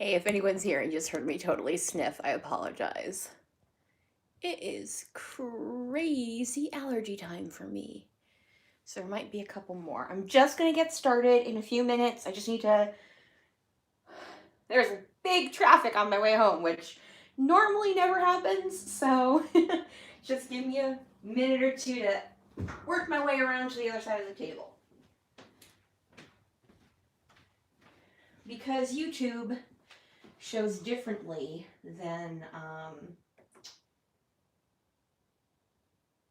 Hey, if anyone's here and just heard me totally sniff, I apologize. It is crazy allergy time for me. So there might be a couple more. I'm just going to get started in a few minutes. I just need to. There's big traffic on my way home, which normally never happens. So just give me a minute or two to work my way around to the other side of the table. Because YouTube shows differently than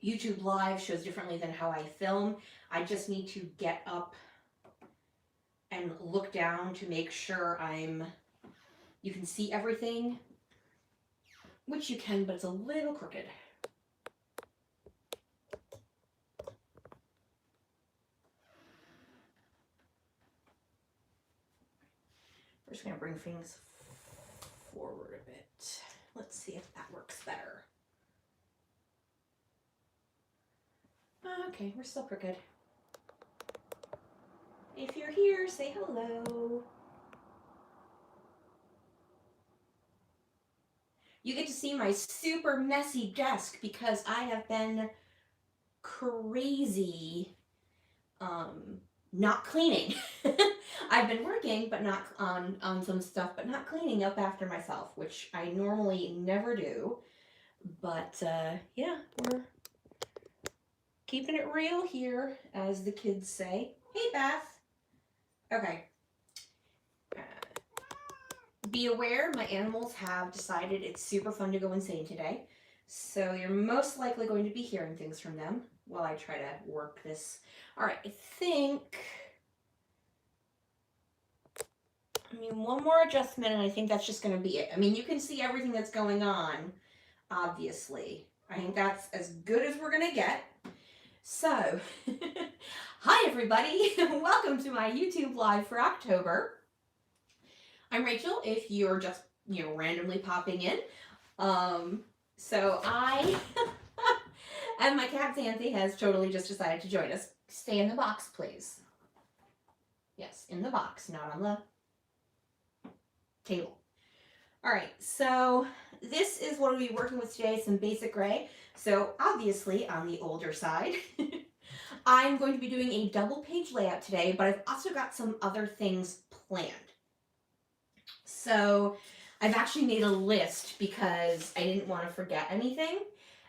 YouTube Live shows differently than how I film. I just need to get up and look down to make sure you can see everything, which you can, but it's a little crooked. We're just gonna bring things forward a bit. Let's see if that works better. Okay, we're still crooked. If you're here, say hello. You get to see my super messy desk because I have been crazy not cleaning. I've been working but not on some stuff, but not cleaning up after myself, which I normally never do. But yeah, we're keeping it real here, as the kids say. Hey, Beth. Okay. Be aware, my animals have decided it's super fun to go insane today. So you're most likely going to be hearing things from them while I try to work this. All right, I mean, one more adjustment and I think that's just going to be it. I mean, you can see everything that's going on, obviously. I think that's as good as we're going to get. So, hi everybody. Welcome to my YouTube Live for October. I'm Rachel, if you're just, randomly popping in. So I and my cat Xanthi has totally just decided to join us. Stay in the box, please. Yes, in the box, not on the table. All right, so this is what we'll be working with today, some basic gray. So obviously on the older side. I'm going to be doing a double page layout today, but I've also got some other things planned. So I've actually made a list because I didn't want to forget anything,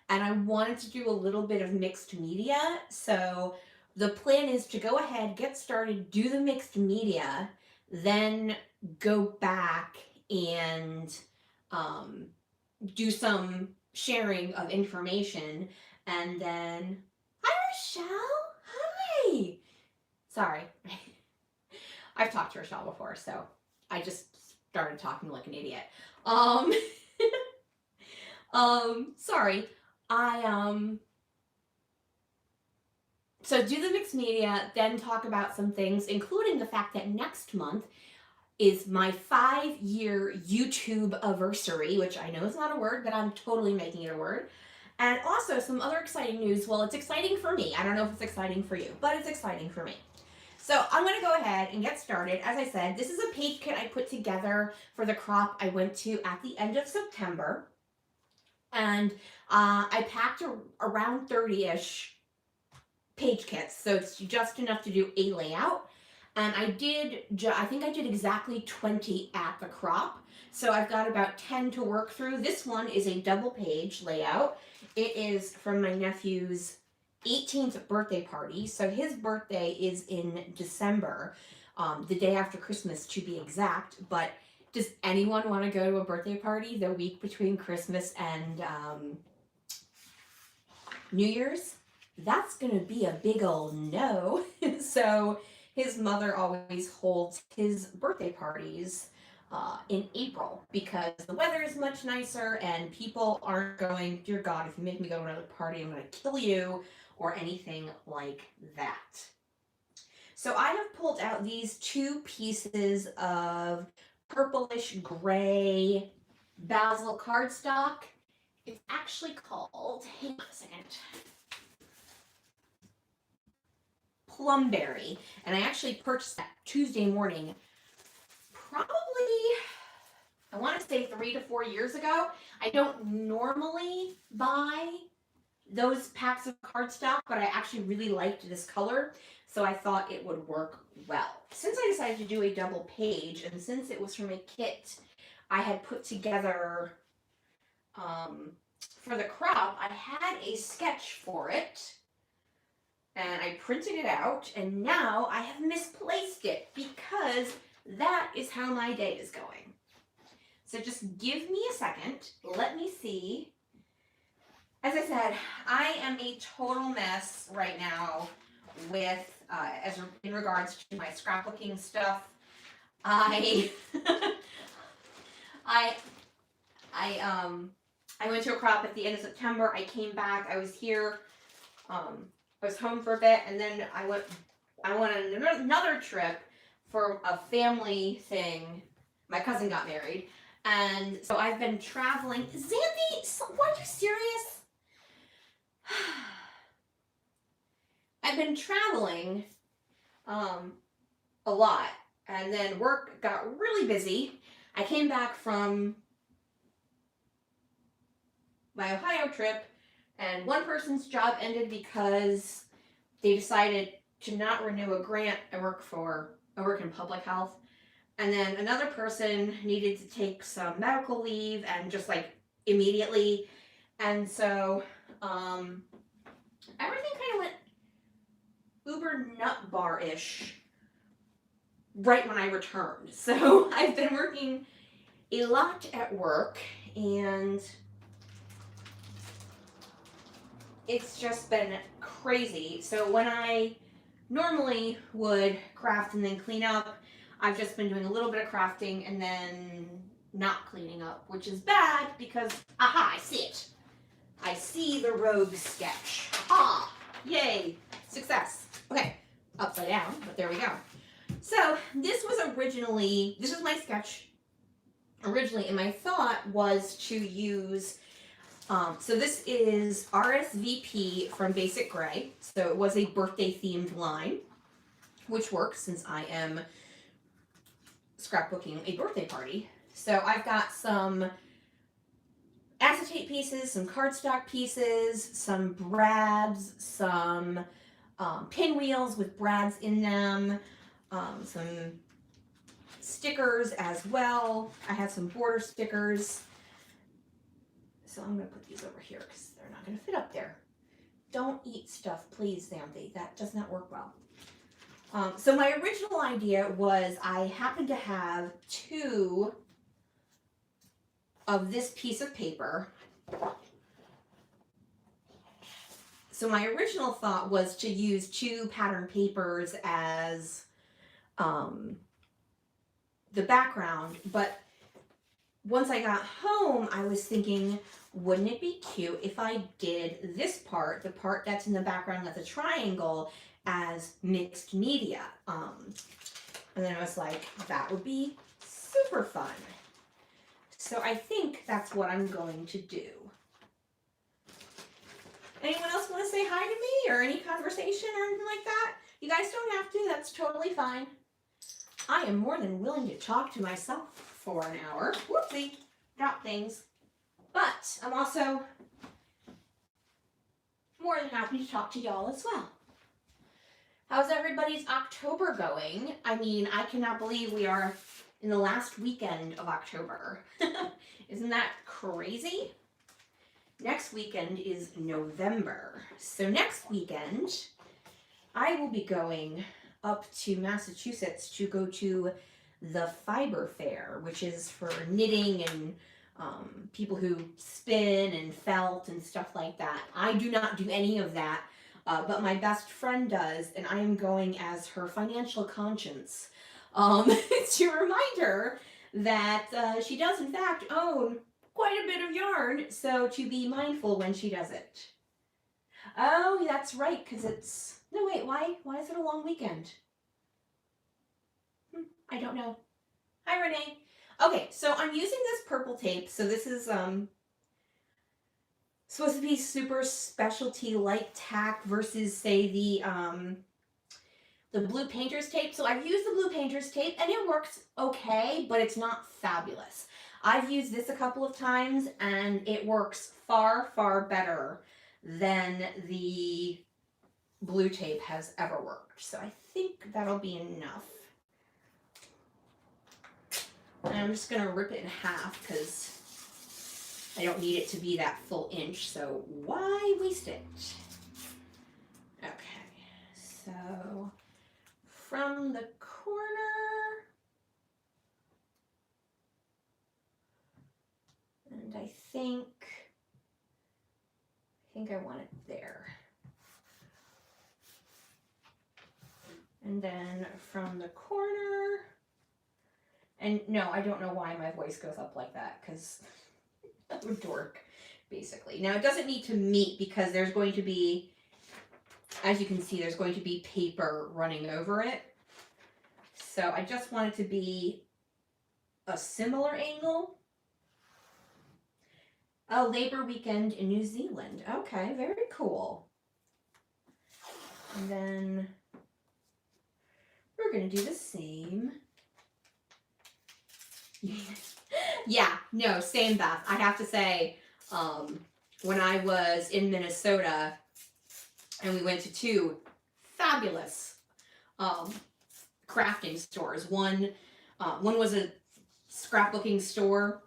and I wanted to do a little bit of mixed media. So the plan is to go ahead, get started, do the mixed media, then go back and do some sharing of information, and then hi Rochelle, hi. Sorry, I've talked to Rochelle before, so I just started talking like an idiot. Sorry. So do the mixed media, then talk about some things, including the fact that next month is my 5-year YouTube anniversary, which I know is not a word, but I'm totally making it a word. And also some other exciting news. Well, it's exciting for me. I don't know if it's exciting for you, but it's exciting for me. So I'm going to go ahead and get started. As I said, this is a page kit I put together for the crop I went to at the end of September. And I packed around 30-ish page kits, so it's just enough to do a layout. And I think I did exactly 20 at the crop. So I've got about 10 to work through. This one is a double page layout. It is from my nephew's 18th birthday party. So his birthday is in December, the day after Christmas to be exact. But does anyone want to go to a birthday party the week between Christmas and New Year's? That's going to be a big old no. So his mother always holds his birthday parties in April because the weather is much nicer and people aren't going, dear God, if you make me go to another party, I'm going to kill you, or anything like that. So I have pulled out these 2 pieces of purplish gray basil cardstock. It's actually called, hang on a second, Plumberry, and I actually purchased that Tuesday morning, probably I want to say 3 to 4 years ago. I don't normally buy those packs of cardstock, but I actually really liked this color, so I thought it would work well. Since I decided to do a double page, and since it was from a kit I had put together for the crop, I had a sketch for it, and I printed it out, and now I have misplaced it because that is how my day is going. So just give me a second. Let me see. As I said, I am a total mess right now with, in regards to my scrapbooking stuff. I went to a crop at the end of September. I came back. I was here. I was home for a bit, and then I went on another trip for a family thing. My cousin got married, and so I've been traveling. Xanthi, are you serious? I've been traveling a lot, and then work got really busy. I came back from my Ohio trip, and one person's job ended because they decided to not renew a grant I work in public health. And then another person needed to take some medical leave, and just like immediately. And so everything kind of went uber nut bar-ish right when I returned. So I've been working a lot at work, and it's just been crazy. So when I normally would craft and then clean up, I've just been doing a little bit of crafting and then not cleaning up, which is bad because, aha, I see it. I see the rogue sketch. Aha! Yay! Success. Okay, upside down, but there we go. So this was my sketch originally, and my thought was to use, so this is RSVP from Basic Gray. So it was a birthday themed line, which works since I am scrapbooking a birthday party. So I've got some acetate pieces, some cardstock pieces, some brads, some pinwheels with brads in them, some stickers as well. I have some border stickers. So I'm going to put these over here because they're not going to fit up there. Don't eat stuff, please, Xanthi. That does not work well. So my original idea was I happened to have 2 of this piece of paper. So my original thought was to use 2 pattern papers as the background, but once I got home, I was thinking, wouldn't it be cute if I did this part, the part that's in the background that's a triangle, as mixed media? And then I was like, that would be super fun. So I think that's what I'm going to do. Anyone else want to say hi to me, or any conversation or anything like that? You guys don't have to, that's totally fine. I am more than willing to talk to myself for an hour. Whoopsie, drop things. But I'm also more than happy to talk to y'all as well. How's everybody's October going? I mean, I cannot believe we are in the last weekend of October. Isn't that crazy? Next weekend is November. So next weekend, I will be going up to Massachusetts to go to the Fiber Fair, which is for knitting and people who spin and felt and stuff like that. I do not do any of that, but my best friend does, and I am going as her financial conscience to remind her that she does in fact own quite a bit of yarn, so to be mindful when she does it. Oh, that's right, because it's... No, wait, why is it a long weekend? I don't know. Hi, Renee. Okay, so I'm using this purple tape. So this is supposed to be super specialty light tack versus, say, the blue painter's tape. So I've used the blue painter's tape, and it works okay, but it's not fabulous. I've used this a couple of times and it works far, far better than the blue tape has ever worked. So I think that'll be enough. And I'm just gonna rip it in half because I don't need it to be that full inch, so why waste it? Okay, so from the corner, and I think I want it there. And then from the corner, and no, I don't know why my voice goes up like that, because I'm a dork, basically. Now, it doesn't need to meet because there's going to be, as you can see, there's going to be paper running over it. So I just want it to be a similar angle. A Labor weekend in New Zealand. Okay, very cool. And then we're going to do the same. Yeah, no, same, Beth. I have to say, when I was in Minnesota and we went to two fabulous crafting stores. One was a scrapbooking store,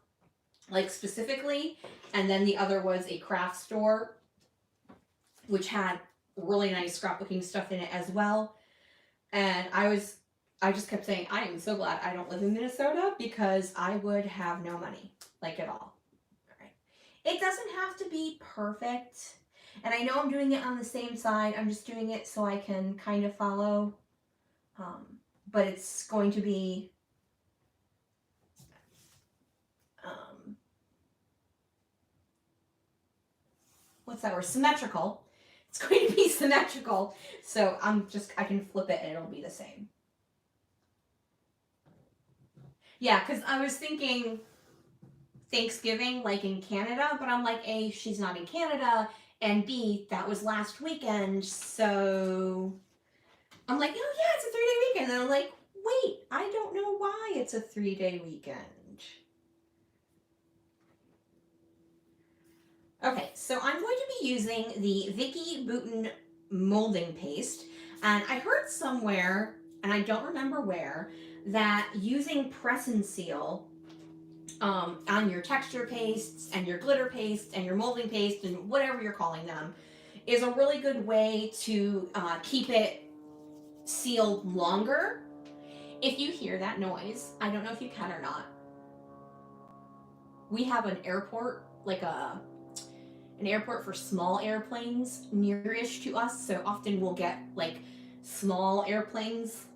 like specifically, and then the other was a craft store, which had really nice scrapbooking stuff in it as well. And I just kept saying, I am so glad I don't live in Minnesota because I would have no money, like at all. Right. It doesn't have to be perfect. And I know I'm doing it on the same side. I'm just doing it so I can kind of follow. But it's going to be what's that word? Symmetrical. It's going to be symmetrical. So I can flip it and it'll be the same. Yeah, because I was thinking Thanksgiving, like in Canada, but I'm like, A, she's not in Canada, and B, that was last weekend, so I'm like, oh yeah, it's a 3-day weekend. And I'm like, wait, I don't know why it's a 3-day weekend. Okay, so I'm going to be using the Vicky Bouton molding paste, and I heard somewhere, and I don't remember where, that using press and seal on your texture pastes and your glitter paste and your molding paste and whatever you're calling them is a really good way to keep it sealed longer. If you hear that noise, I don't know if you can or not. We have an airport, like an airport for small airplanes near-ish to us, so often we'll get like small airplanes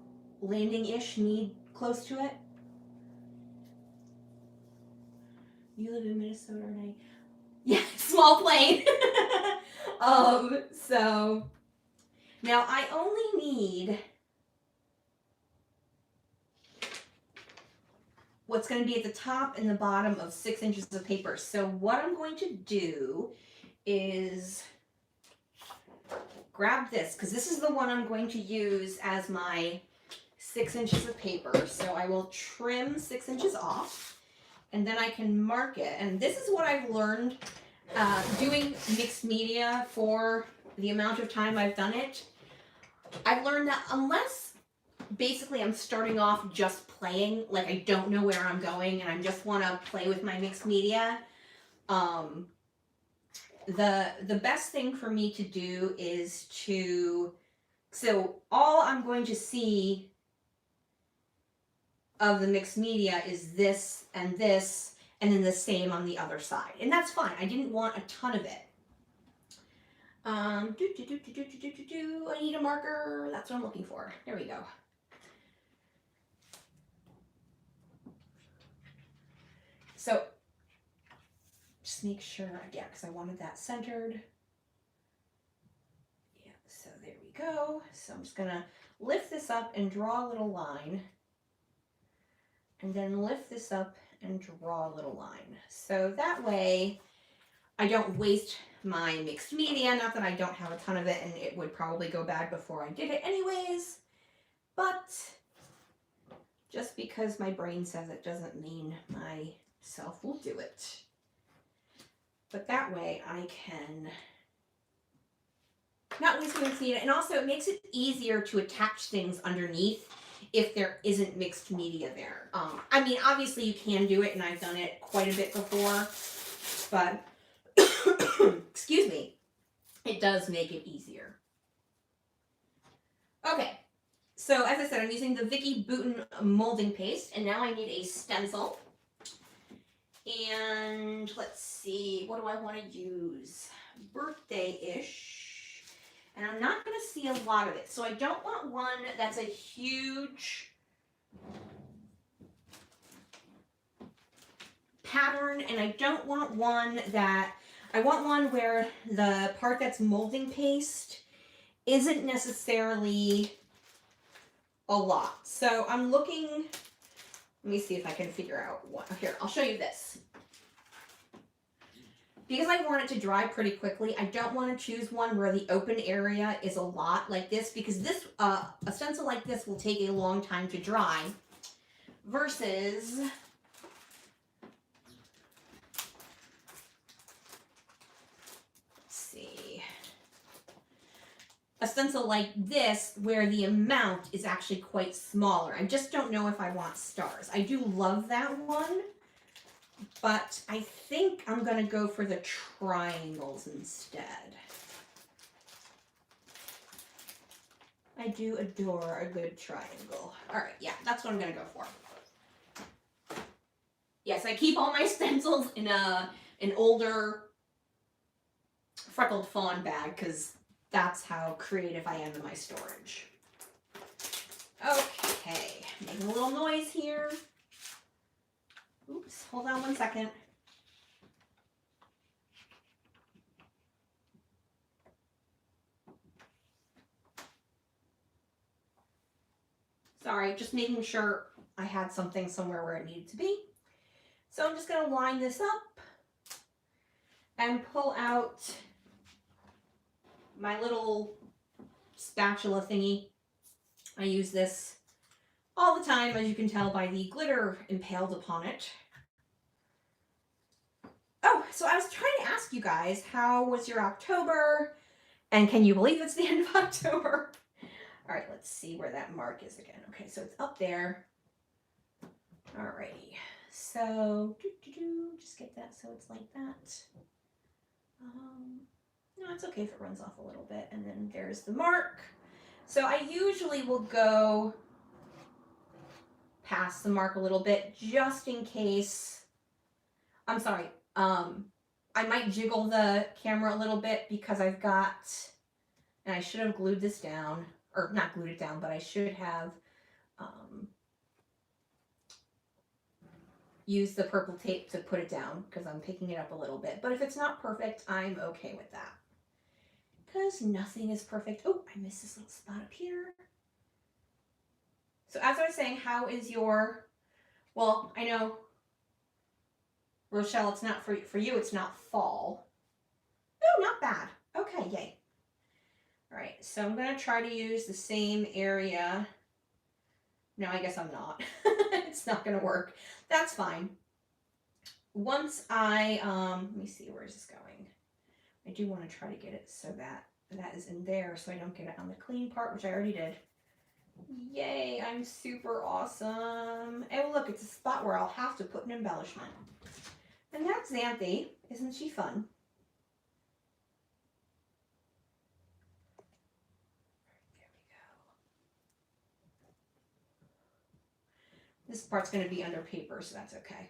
landing-ish need close to it. You live in Minnesota, right? Yeah, small plane. So now I only need what's going to be at the top and the bottom of 6 inches of paper. So what I'm going to do is grab this, because this is the one I'm going to use as my 6 inches of paper. So I will trim 6 inches off, and then I can mark it. And this is what I've learned doing mixed media for the amount of time I've done it. I've learned that unless basically I'm starting off just playing, like I don't know where I'm going and I just want to play with my mixed media, the best thing for me to do is so all I'm going to see of the mixed media is this, and then the same on the other side. And that's fine. I didn't want a ton of it. I need a marker. That's what I'm looking for. There we go. So just make sure, yeah, because I wanted that centered. Yeah, so there we go. So I'm just gonna lift this up and draw a little line, and then lift this up and draw a little line. So that way I don't waste my mixed media. Not that I don't have a ton of it and it would probably go bad before I did it anyways, but just because my brain says it doesn't mean my So we'll do it. But that way I can not waste mixed media, and also it makes it easier to attach things underneath if there isn't mixed media there. I mean, obviously you can do it, and I've done it quite a bit before, but excuse me, it does make it easier. Okay, so as I said, I'm using the Vicky Bouton molding paste, and now I need a stencil. And let's see, what do I want to use? Birthday-ish. And I'm not going to see a lot of it. So I don't want one that's a huge pattern, and I don't want one that, I want one where the part that's molding paste isn't necessarily a lot. So I'm looking, let me see if I can figure out what, here, I'll show you this. Because I want it to dry pretty quickly, I don't want to choose one where the open area is a lot like this, because this, a stencil like this will take a long time to dry, versus let's see, a stencil like this where the amount is actually quite smaller. I just don't know if I want stars. I do love that one, but I think I'm going to go for the triangles instead. I do adore a good triangle. All right, yeah, that's what I'm going to go for. Yes, I keep all my stencils in an older freckled fawn bag because that's how creative I am in my storage. Okay, making a little noise here. Oops, hold on one second. Sorry, just making sure I had something somewhere where it needed to be. So I'm just going to line this up and pull out my little spatula thingy. I use this all the time, as you can tell by the glitter impaled upon it. Oh, so I was trying to ask you guys, how was your October? And can you believe it's the end of October? All right, let's see where that mark is again. Okay, so it's up there. Alrighty, so just get that so it's like that. No, it's okay if it runs off a little bit. And then there's the mark. So I usually will go past the mark a little bit just in case. I'm sorry. I might jiggle the camera a little bit because I've got, and I should have glued this down, or not glued it down, but I should have used the purple tape to put it down because I'm picking it up a little bit. But if it's not perfect, I'm okay with that. Because nothing is perfect. Oh, I missed this little spot up here. So as I was saying, how is your, well, I know, Rochelle, it's not for you, it's not fall. Oh, not bad. Okay, yay. All right, so I'm going to try to use the same area. No, I guess I'm not. It's not going to work. That's fine. Once I, let me see, where is this going? I do want to try to get it so that that is in there so I don't get it on the clean part, which I already did. Yay, I'm super awesome. And look, it's a spot where I'll have to put an embellishment. And that's Xanthi. Isn't she fun? There we go. This part's going to be under paper, so that's okay.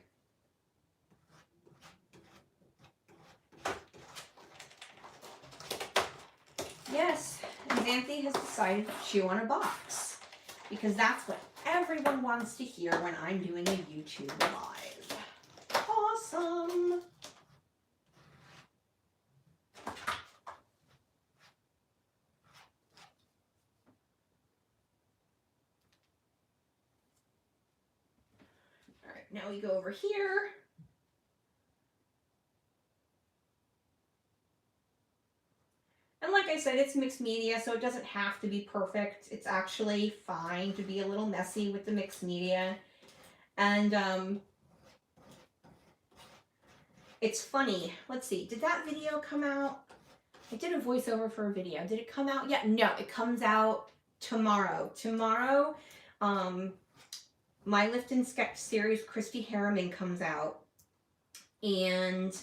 Yes, and Xanthi has decided to chew on a box because that's what everyone wants to hear when I'm doing a YouTube live. Awesome. All right, now we go over here. And like I said, it's mixed media, so it doesn't have to be perfect. It's actually fine to be a little messy with the mixed media. And It's funny. Let's see. Did that video come out? I did a voiceover for a video. Did it come out yet? No, it comes out tomorrow. Tomorrow, my Lift and Sketch series, Christy Harriman, comes out. And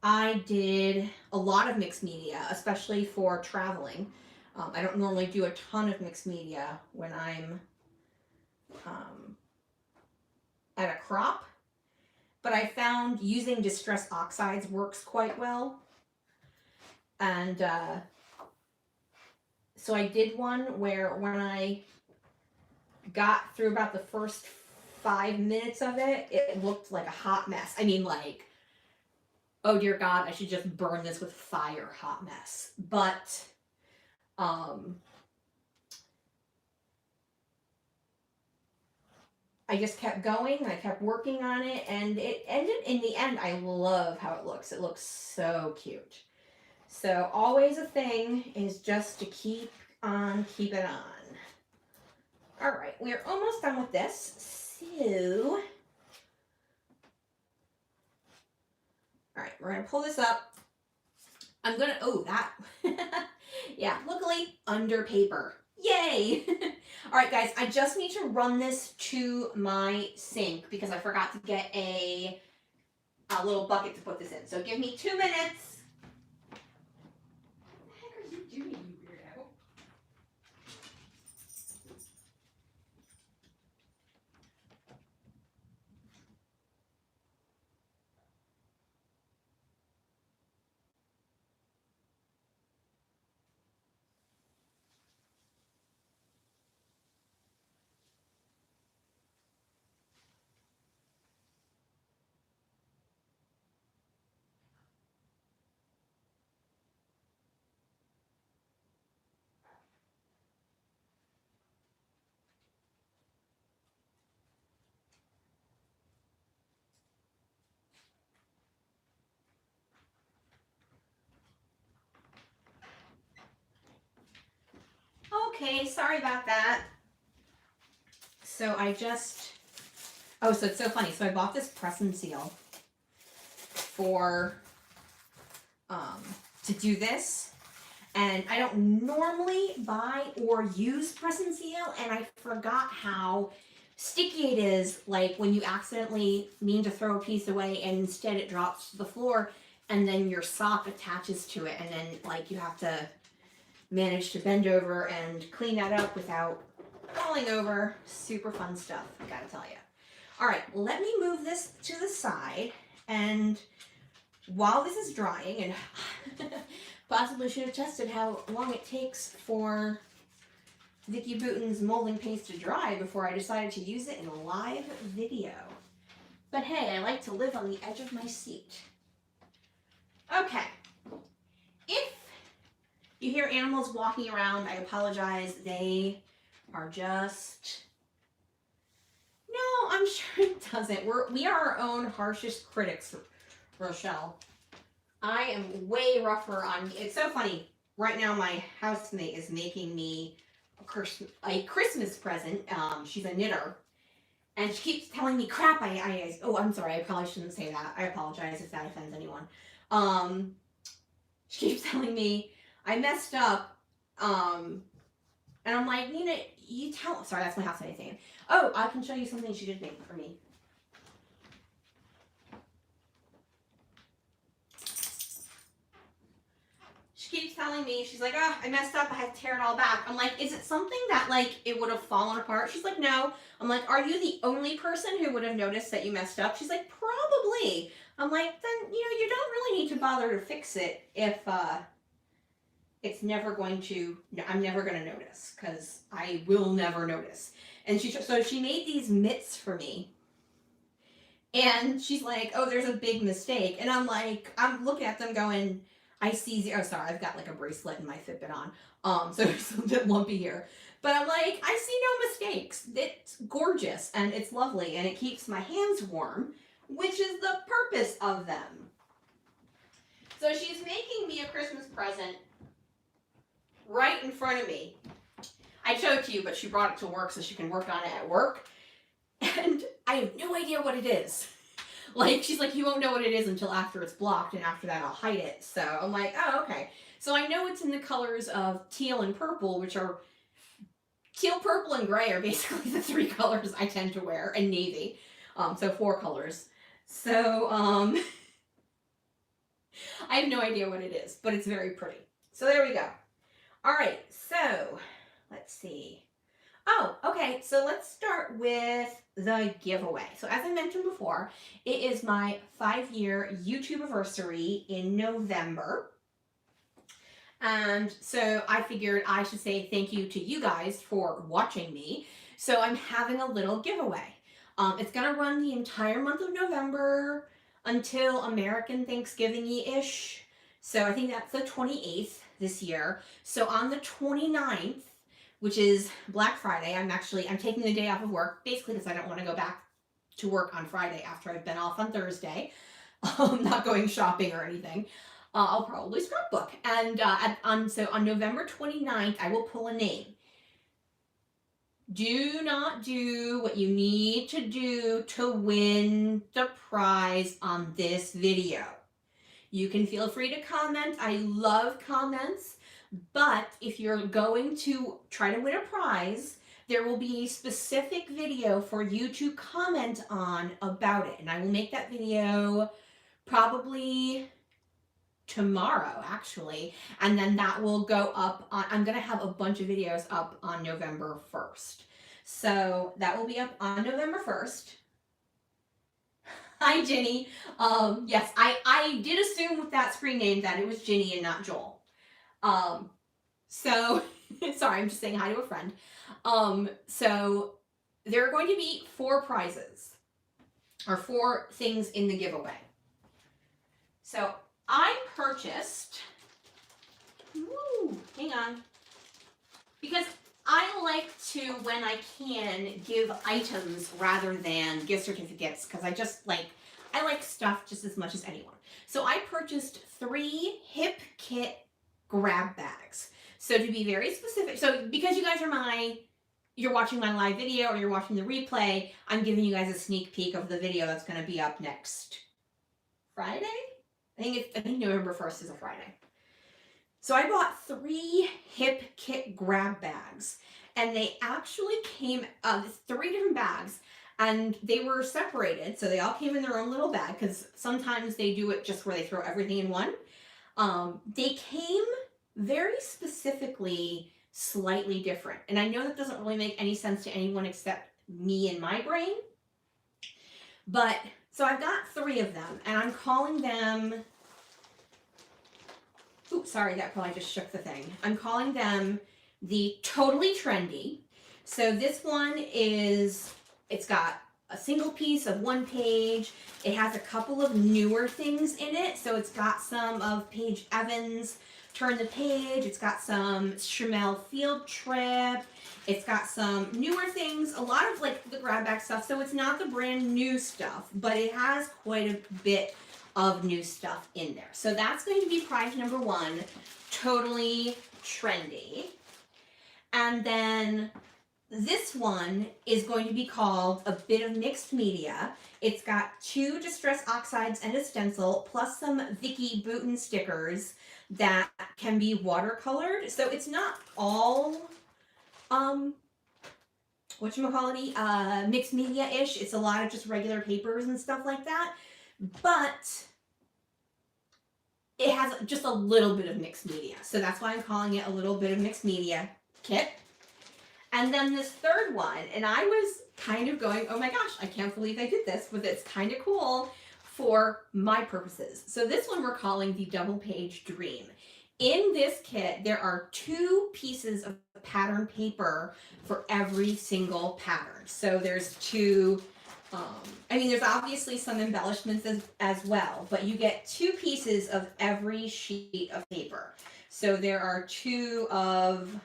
I did a lot of mixed media, especially for traveling. I don't normally do a ton of mixed media when I'm at a crop, but I found using distress oxides works quite well. And so I did one where when I got through about the first 5 minutes of it, it looked like a hot mess. I mean, like, oh dear God, I should just burn this with fire hot mess. But I just kept going, I kept working on it, and it ended, in the end, I love how it looks. It looks so cute. So always a thing is just to keep on keeping on. All right, we're almost done with this. So, all right, we're gonna pull this up. I'm gonna, oh, that, yeah, luckily under paper. Yay! All right, guys, I just need to run this to my sink because I forgot to get a little bucket to put this in. So give me 2 minutes. What the heck are you doing, you weirdo? Okay, sorry about that. So I just, oh, so it's so funny. So I bought this press and seal for, to do this. And I don't normally buy or use press and seal, and I forgot how sticky it is, like when you accidentally mean to throw a piece away and instead it drops to the floor and then your sock attaches to it, and then like you have to manage to bend over and clean that up without falling over. Super fun stuff, I gotta tell you. All right, let me move this to the side, and while this is drying, and possibly should have tested how long it takes for Vicki Boutin's molding paste to dry before I decided to use it in a live video. But hey, I like to live on the edge of my seat. Okay. If you hear animals walking around, I apologize. They are just... No, I'm sure it doesn't. We are our own harshest critics, Rochelle. I am way rougher on... It's so funny. Right now, my housemate is making me a Christmas present. She's a knitter. And she keeps telling me, crap, oh, I'm sorry. I probably shouldn't say that. I apologize if that offends anyone. She keeps telling me, I messed up. And I'm like, Nina, you tell... Sorry, that's my housemate saying. Oh, I can show you something she did make for me. She keeps telling me, she's like, oh, I messed up, I had to tear it all back. I'm like, is it something that, like, it would have fallen apart? She's like, no. I'm like, are you the only person who would have noticed that you messed up? She's like, probably. I'm like, then, you don't really need to bother to fix it if, it's never going to, I'm never going to notice, because I will never notice. And so she made these mitts for me. And she's like, oh, there's a big mistake. And I'm like, I'm looking at them going, I see zero. Oh, sorry, I've got like a bracelet and my Fitbit on. So it's a bit lumpy here. But I'm like, I see no mistakes. It's gorgeous and it's lovely and it keeps my hands warm, which is the purpose of them. So she's making me a Christmas present right in front of me. I showed it to you, but she brought it to work so she can work on it at work. And I have no idea what it is. Like, she's like, you won't know what it is until after it's blocked, and after that I'll hide it. So I'm like, oh, okay. So I know it's in the colors of teal and purple, which are teal, purple, and gray are basically the 3 colors I tend to wear, and navy. So 4 colors. So I have no idea what it is, but it's very pretty. So there we go. All right, so let's see. Oh, okay, so let's start with the giveaway. So as I mentioned before, it is my 5-year YouTube anniversary in November. And so I figured I should say thank you to you guys for watching me. So I'm having a little giveaway. It's gonna run the entire month of November until American Thanksgiving-ish. So I think that's the 28th this year. So on the 29th, which is Black Friday, I'm taking the day off of work, basically because I don't want to go back to work on Friday after I've been off on Thursday. Not going shopping or anything. I'll probably scrapbook. And so on November 29th, I will pull a name. Do not do what you need to do to win the prize on this video. You can feel free to comment. I love comments. But if you're going to try to win a prize, there will be a specific video for you to comment on about it. And I will make that video probably tomorrow, actually. And then that will go up on, I'm going to have a bunch of videos up on November 1st. So that will be up on November 1st. Hi, Ginny. Yes, I did assume with that screen name that it was Ginny and not Joel. So, sorry, I'm just saying hi to a friend. So there are going to be 4 prizes, or 4 things in the giveaway. So I purchased, hang on, because I like to, when I can, give items rather than gift certificates, because I like stuff just as much as anyone. So I purchased 3 Hip Kit grab bags. So to be very specific, so because you guys are you're watching my live video or you're watching the replay, I'm giving you guys a sneak peek of the video that's going to be up next Friday. I think November 1st is a Friday. So I bought 3 Hip Kit grab bags, and they actually came 3 different bags, and they were separated, so they all came in their own little bag, because sometimes they do it just where they throw everything in one. They came very specifically slightly different. And I know that doesn't really make any sense to anyone except me and my brain. But, so I've got 3 of them, and I'm calling them, oops, sorry, that probably just shook the thing. I'm calling them the Totally Trendy. So this one is, it's got a single piece of 1 page. It has a couple of newer things in it. So it's got some of Paige Evans' Turn the Page. It's got some Chamel Field Trip. It's got some newer things, a lot of like the grab bag stuff. So it's not the brand new stuff, but it has quite a bit of new stuff in there. So that's going to be prize number 1, Totally Trendy. And then this one is going to be called A Bit of Mixed Media. It's got 2 Distress Oxides and a stencil, plus some Vicky Bouton stickers that can be watercolored. So it's not all, mixed media-ish. It's a lot of just regular papers and stuff like that. But it has just a little bit of mixed media. So that's why I'm calling it A Little Bit of Mixed Media Kit. And then this third one, and I was kind of going, oh my gosh, I can't believe I did this, but it's kind of cool for my purposes. So this one we're calling the Double Page Dream. In this kit, there are 2 pieces of pattern paper for every single pattern. So there's 2, there's obviously some embellishments as well, but you get 2 pieces of every sheet of paper. So there are 2 of,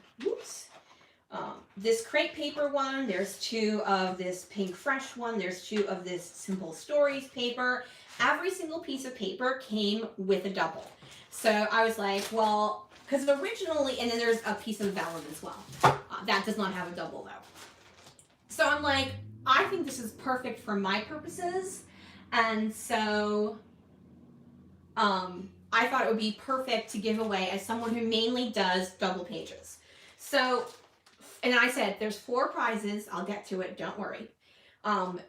this crepe paper one, there's 2 of this pink fresh one, there's 2 of this simple stories paper. Every single piece of paper came with a double. So I was like, well, because originally, and then there's a piece of vellum as well. That does not have a double though. So I'm like, I think this is perfect for my purposes. And so I thought it would be perfect to give away as someone who mainly does double pages. So, and I said, there's 4 prizes. I'll get to it. Don't worry.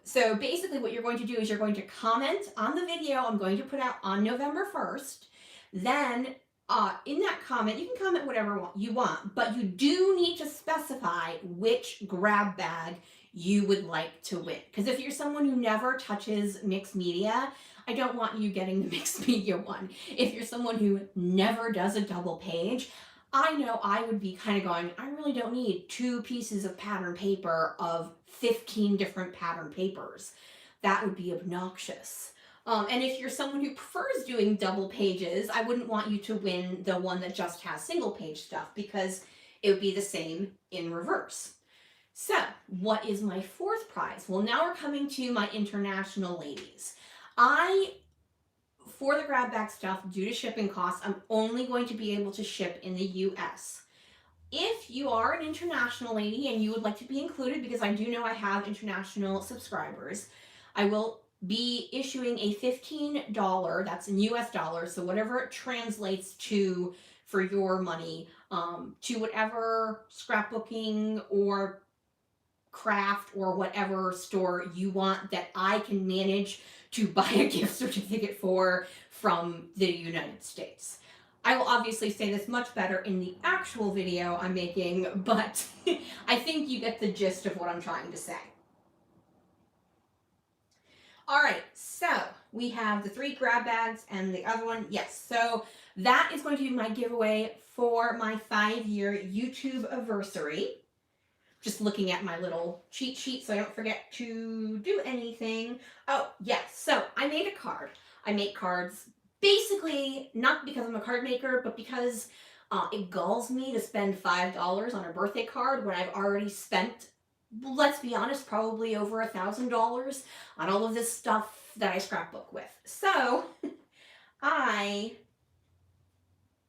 So basically what you're going to do is you're going to comment on the video I'm going to put out on November 1st. Then in that comment, you can comment whatever you want, but you do need to specify which grab bag you would like to win. Because if you're someone who never touches mixed media, I don't want you getting the mixed media one. If you're someone who never does a double page, I know I would be kind of going, I really don't need 2 pieces of pattern paper of 15 different pattern papers. That would be obnoxious. And if you're someone who prefers doing double pages, I wouldn't want you to win the one that just has single page stuff because it would be the same in reverse. So, what is my 4th prize? Well, now we're coming to my international ladies. For the grab bag stuff, due to shipping costs, I'm only going to be able to ship in the US. If you are an international lady and you would like to be included, because I do know I have international subscribers, I will be issuing a $15, that's in US dollars, so whatever it translates to for your money, to whatever scrapbooking or craft or whatever store you want that I can manage to buy a gift certificate for from the United States. I will obviously say this much better in the actual video I'm making, but I think you get the gist of what I'm trying to say. All right, so we have the 3 grab bags and the other one. Yes, so that is going to be my giveaway for my 5-year YouTube anniversary. Just looking at my little cheat sheet so I don't forget to do anything. Oh, yes, so I made a card. I make cards basically not because I'm a card maker, but because it galls me to spend $5 on a birthday card when I've already spent, let's be honest, probably over $1,000 on all of this stuff that I scrapbook with. So I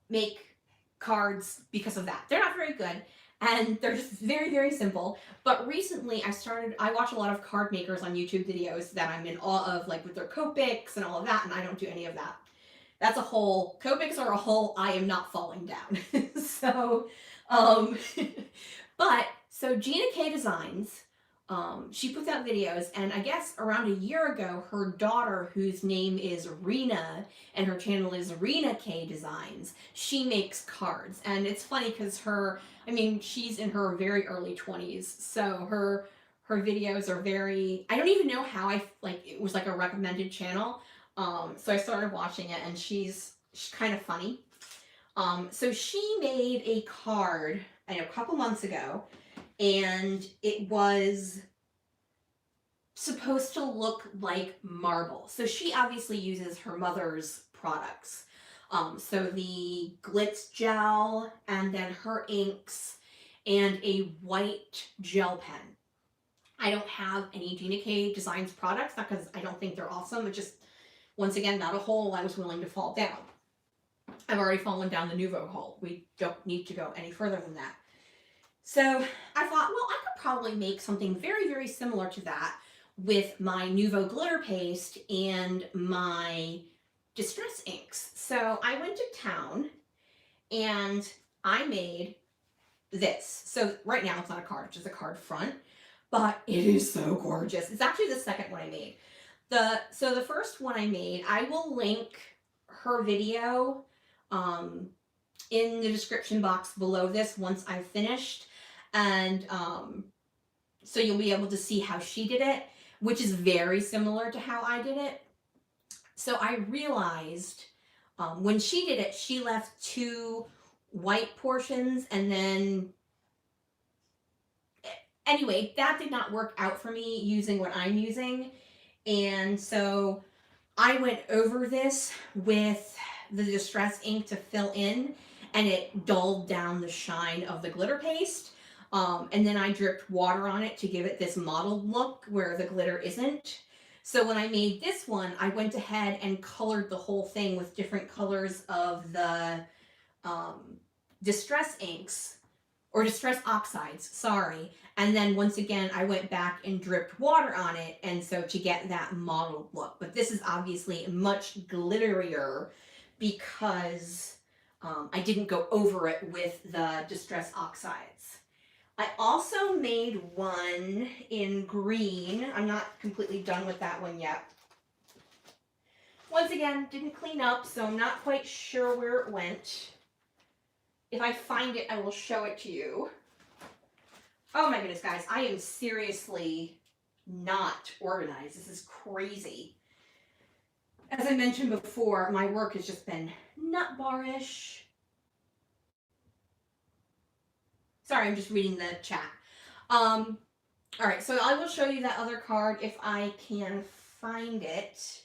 make cards because of that. They're not very good. And they're just very, very simple. But recently I watch a lot of card makers on YouTube videos that I'm in awe of, like with their Copics and all of that, and I don't do any of that. That's a whole, Copics are a whole, I am not falling down. So, so Gina K Designs, she puts out videos, and I guess around a year ago, her daughter, whose name is Rena, and her channel is Rena K Designs, she makes cards. And it's funny because she's in her very early 20s, so her videos are very, I don't even know how it was like a recommended channel. So I started watching it, and she's kind of funny. So she made a card, a couple months ago, and it was supposed to look like marble. So she obviously uses her mother's products. So the glitz gel, and then her inks, and a white gel pen. I don't have any Gina K Designs products, not because I don't think they're awesome, it's just, once again, not a hole I was willing to fall down. I've already fallen down the Nuvo hole. We don't need to go any further than that. So I thought, well, I could probably make something very, very similar to that with my Nuvo glitter paste and my distress inks. So I went to town and I made this. So right now it's not a card, it's just a card front, but it is so gorgeous. It's actually the second one I made. So the first one I made, I will link her video in the description box below this once I've finished. And so you'll be able to see how she did it, which is very similar to how I did it. So I realized when she did it, she left 2 white portions, and then anyway, that did not work out for me using what I'm using. And so I went over this with the distress ink to fill in, and it dulled down the shine of the glitter paste. And then I dripped water on it to give it this mottled look where the glitter isn't. So when I made this one, I went ahead and colored the whole thing with different colors of the distress inks or Distress Oxides, sorry. And then once again, I went back and dripped water on it, and so to get that mottled look. But this is obviously much glitterier because I didn't go over it with the Distress Oxides. I also made one in green. I'm not completely done with that one yet. Once again, didn't clean up, so I'm not quite sure where it went. If I find it, I will show it to you. Oh my goodness, guys, I am seriously not organized. This is crazy. As I mentioned before, my work has just been nut bar-ish. Sorry, I'm just reading the chat. All right, so I will show you that other card if I can find it.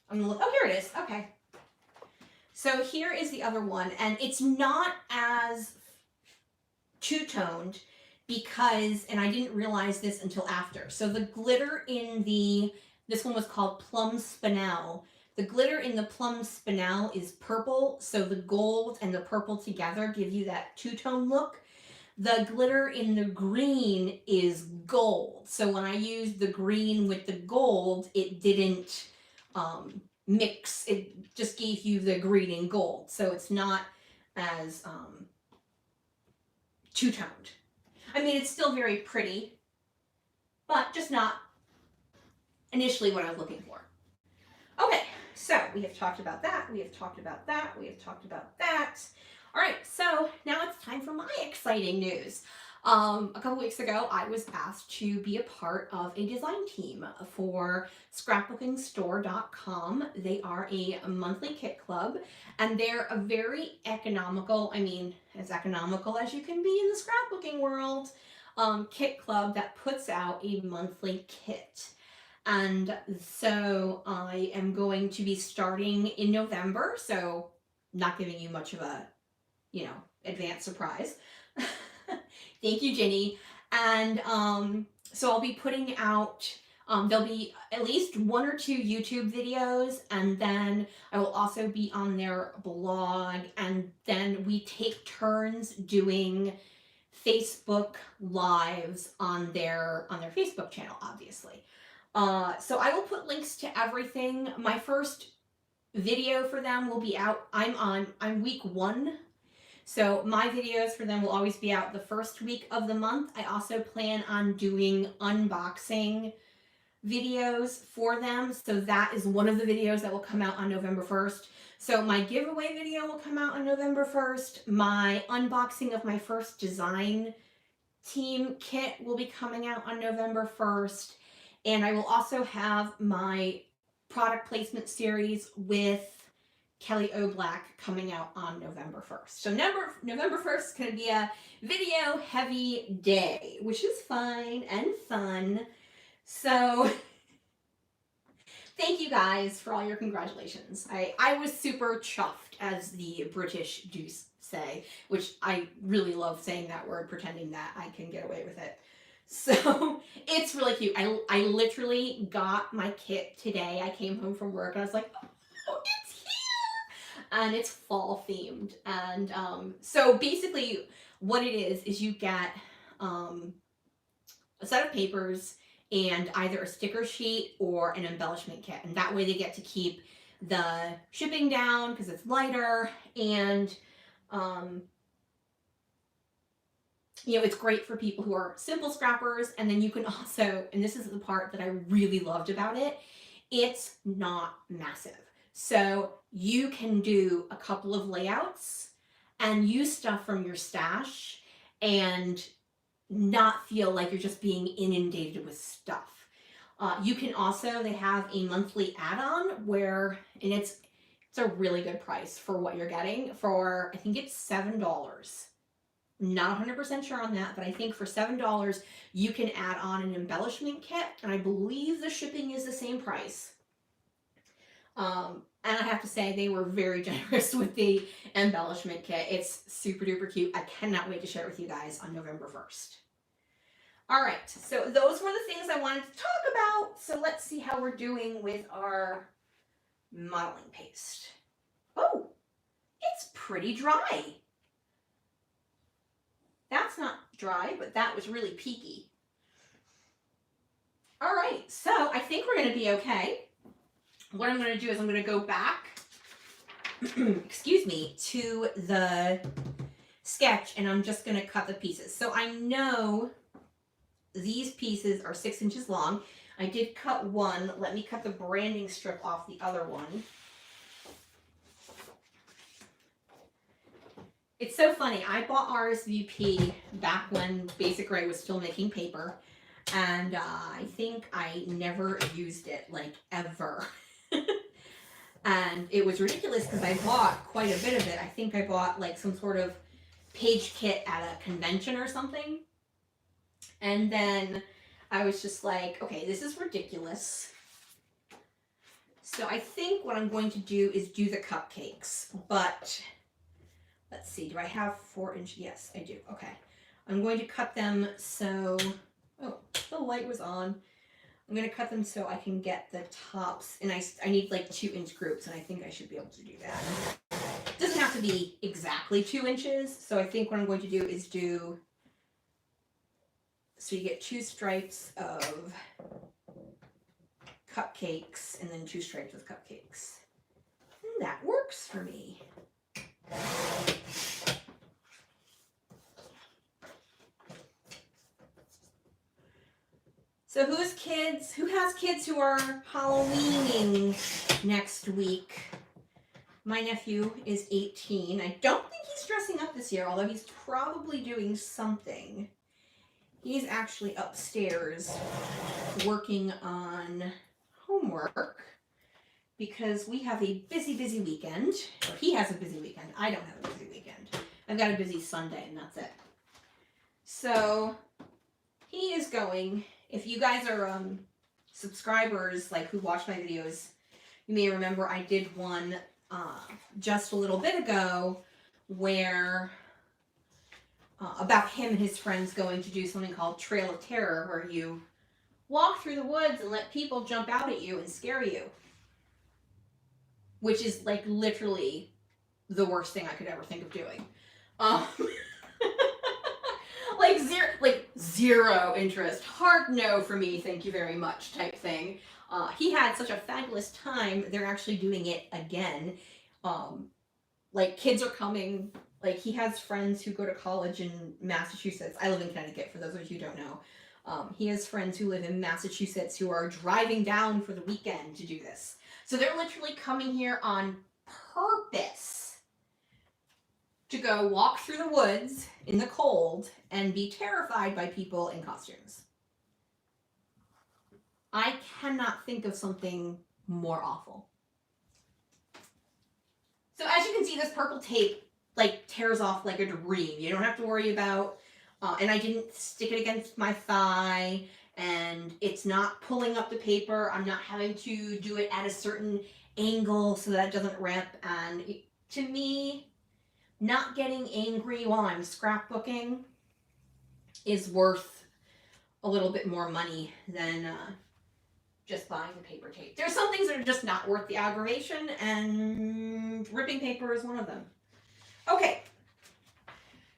I'm gonna look. Oh, here it is. Okay. So here is the other one, and it's not as two-toned because, and I didn't realize this until after. So the glitter in this one was called Plum Spinel. The glitter in the Plum Spinel is purple, so the gold and the purple together give you that two-tone look. The glitter in the green is gold. So when I used the green with the gold, it didn't mix. It just gave you the green and gold. So it's not as two-toned. I mean, it's still very pretty, but just not initially what I was looking for. Okay, so we have talked about that. We have talked about that. We have talked about that. All right, so now it's time for my exciting news. A couple weeks ago, I was asked to be a part of a design team for scrapbookingstore.com. They are a monthly kit club, and they're a very economical, I mean, as economical as you can be in the scrapbooking world, kit club that puts out a monthly kit. And so I am going to be starting in November, so not giving you much of a, advanced surprise. Thank you, Ginny. And so I'll be putting out, there'll be at least 1 or 2 YouTube videos, and then I will also be on their blog, and then we take turns doing Facebook lives on their Facebook channel, obviously. So I will put links to everything. My first video for them will be out. I'm week 1. So my videos for them will always be out the first week of the month. I also plan on doing unboxing videos for them. So that is one of the videos that will come out on November 1st. So my giveaway video will come out on November 1st. My unboxing of my first design team kit will be coming out on November 1st. And I will also have my product placement series with Kelly O'Black coming out on November 1st. So November 1st is going to be a video heavy day, which is fine and fun. So thank you guys for all your congratulations. I was super chuffed, as the British do say, which I really love saying that word, pretending that I can get away with it. So it's really cute. I literally got my kit today. I came home from work and I was like, oh, it's here! And it's fall themed. And so basically what it is you get a set of papers and either a sticker sheet or an embellishment kit. And that way they get to keep the shipping down because it's lighter, and it's great for people who are simple scrappers. And then you can also, and this is the part that I really loved about it, it's not massive. So you can do a couple of layouts and use stuff from your stash and not feel like you're just being inundated with stuff. You can also, they have a monthly add-on where, and it's a really good price for what you're getting for, I think it's $7. Not 100% sure on that, but I think for $7 you can add on an embellishment kit, and I believe the shipping is the same price. And I have to say they were very generous with the embellishment kit. It's super duper cute. I cannot wait to share it with you guys on November 1st. All right, so those were the things I wanted to talk about. So let's see how we're doing with our modeling paste. Oh, it's pretty dry. That's not dry, but that was really peaky. All right, so I think we're going to be okay. What I'm going to do is I'm going to go back, excuse me, to the sketch, and I'm just going to cut the pieces. So I know these pieces are 6 inches long. I did cut one. Let me cut the branding strip off the other one. It's so funny. I bought RSVP back when Basic Ray was still making paper, and I think I never used it, like, ever. And it was ridiculous because I bought quite a bit of it. I think I bought like some sort of page kit at a convention or something. And then I was just like, okay, this is ridiculous. So I think what I'm going to do is do the cupcakes. But let's see, do I have 4 inch? Yes, I do. Okay. I'm going to cut them so, oh, the light was on. I'm going to cut them so I can get the tops, and I need like 2 inch groups, and I think I should be able to do that. It doesn't have to be exactly 2 inches, so I think what I'm going to do is do, so you get 2 stripes of cupcakes, and then 2 stripes of cupcakes. And that works for me. So who has kids who are Halloweening next week? My nephew is 18. I don't think he's dressing up this year, although he's probably doing something. He's actually upstairs working on homework because we have a busy, busy weekend. Or he has a busy weekend. I don't have a busy weekend. I've got a busy Sunday, and that's it. So he is going. If you guys are subscribers, like who watch my videos, you may remember I did one just a little bit ago where about him and his friends going to do something called Trail of Terror, where you walk through the woods and let people jump out at you and scare you, which is like literally the worst thing I could ever think of doing. Zero interest. Hard no for me, thank you very much type thing. He had such a fabulous time, they're actually doing it again. Like kids are coming, like he has friends who go to college in Massachusetts. I live in Connecticut, for those of you who don't know. He has friends who live in Massachusetts who are driving down for the weekend to do this. So they're literally coming here on purpose to go walk through the woods in the cold and be terrified by people in costumes. I cannot think of something more awful. So as you can see, this purple tape like tears off like a dream. You don't have to worry about, and I didn't stick it against my thigh, and it's not pulling up the paper. I'm not having to do it at a certain angle so that it doesn't rip. And to me, not getting angry while I'm scrapbooking is worth a little bit more money than just buying the paper tape. There's some things that are just not worth the aggravation, and ripping paper is one of them. Okay.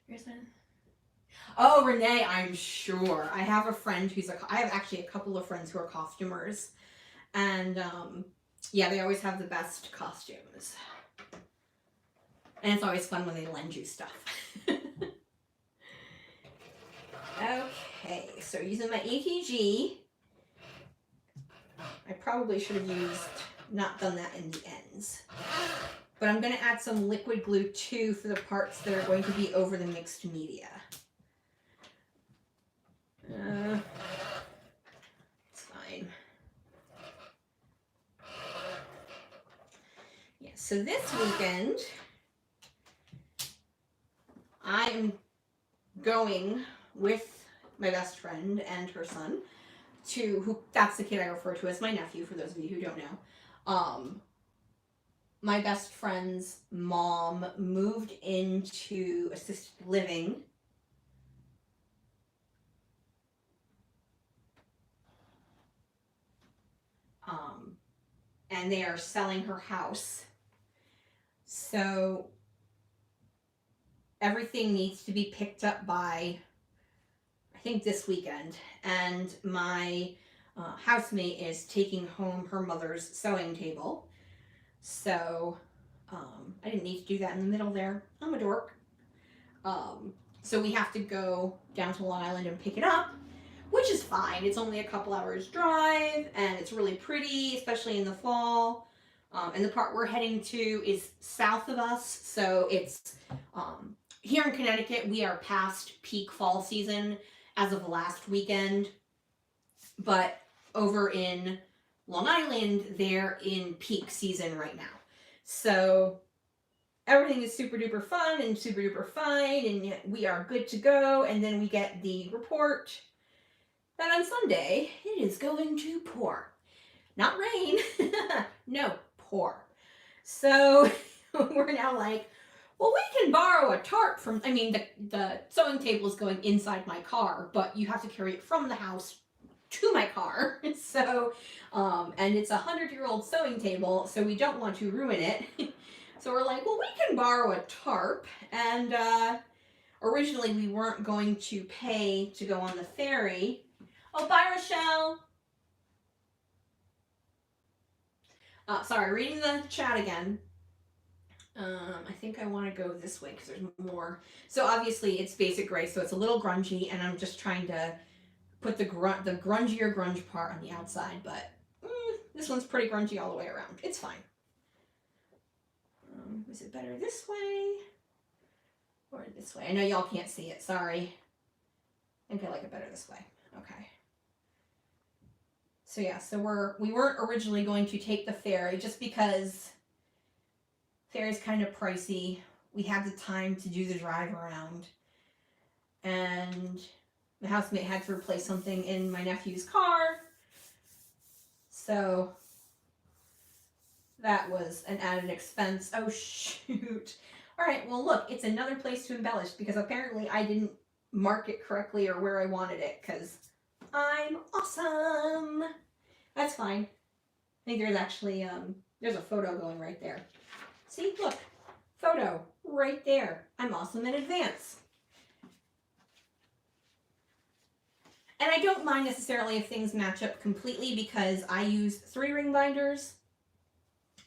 Here's one. Oh, Renee, I'm sure. I have a friend who's I have actually a couple of friends who are costumers, and yeah, they always have the best costumes. And it's always fun when they lend you stuff. Okay, so using my ATG, I probably should have not done that in the ends. But I'm going to add some liquid glue too for the parts that are going to be over the mixed media. It's fine. Yeah, so this weekend, I'm going with my best friend and her son that's the kid I refer to as my nephew, for those of you who don't know. My best friend's mom moved into assisted living. And they are selling her house. So everything needs to be picked up by, I think, this weekend. And my housemate is taking home her mother's sewing table. So I didn't need to do that in the middle there. I'm a dork. Um, so we have to go down to Long Island and pick it up, which is fine. It's only a couple hours drive, and it's really pretty, especially in the fall. And the part we're heading to is south of us, so it's here in Connecticut. We are past peak fall season as of last weekend, but over in Long Island, they're in peak season right now. So everything is super duper fun and super duper fine, and we are good to go. And then we get the report that on Sunday it is going to pour. Not rain, no, pour. So we're now like, well, we can borrow a tarp from, I mean, the sewing table is going inside my car, but you have to carry it from the house to my car. So, and it's a 100-year-old sewing table, so we don't want to ruin it. So we're like, well, we can borrow a tarp. And originally we weren't going to pay to go on the ferry. Oh, bye, Rochelle. Sorry, reading the chat again. I think I want to go this way because there's more. So obviously it's basic gray, so it's a little grungy, and I'm just trying to put the grungier grunge part on the outside, but this one's pretty grungy all the way around. It's fine. Is it better this way or this way? I know y'all can't see it. Sorry. I think I like it better this way. Okay. So yeah, so we weren't originally going to take the ferry just because ferry's kind of pricey. We had the time to do the drive around, and the housemate had to replace something in my nephew's car, so that was an added expense. Oh shoot. All right, well look, it's another place to embellish because apparently I didn't mark it correctly or where I wanted it because I'm awesome. That's fine. I think there's actually, there's a photo going right there. See, look, photo right there. I'm awesome in advance. And I don't mind necessarily if things match up completely because I use 3-ring binders.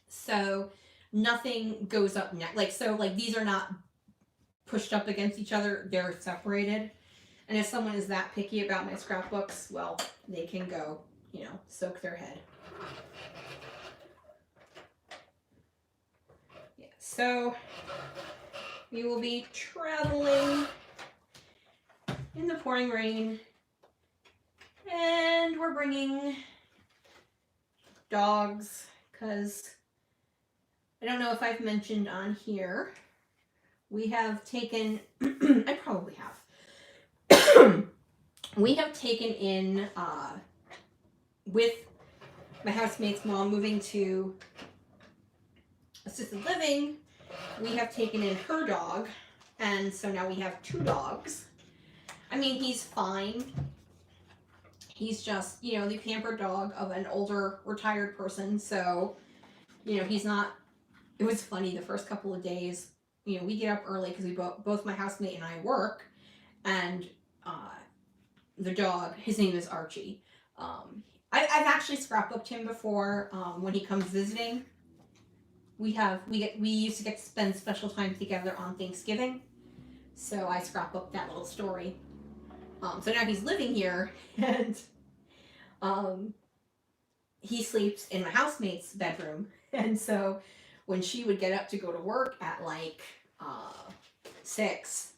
So nothing goes up next. Like these are not pushed up against each other. They're separated. And if someone is that picky about my scrapbooks, well, they can go, soak their head. Yeah, so we will be traveling in the pouring rain, and we're bringing dogs because I don't know if I've mentioned on here, we have taken, I probably have, we have taken in, with my housemate's mom moving to assisted living, we have taken in her dog, and so now we have 2 dogs. I mean, he's fine. He's just, the pampered dog of an older retired person, so, he's not, it was funny the first couple of days, we get up early because we both my housemate and I work, and the dog, his name is Archie. I've actually scrapbooked him before when he comes visiting. We used to get to spend special time together on Thanksgiving, so I scrapbooked that little story. So now he's living here, and he sleeps in my housemate's bedroom, and so when she would get up to go to work at 6,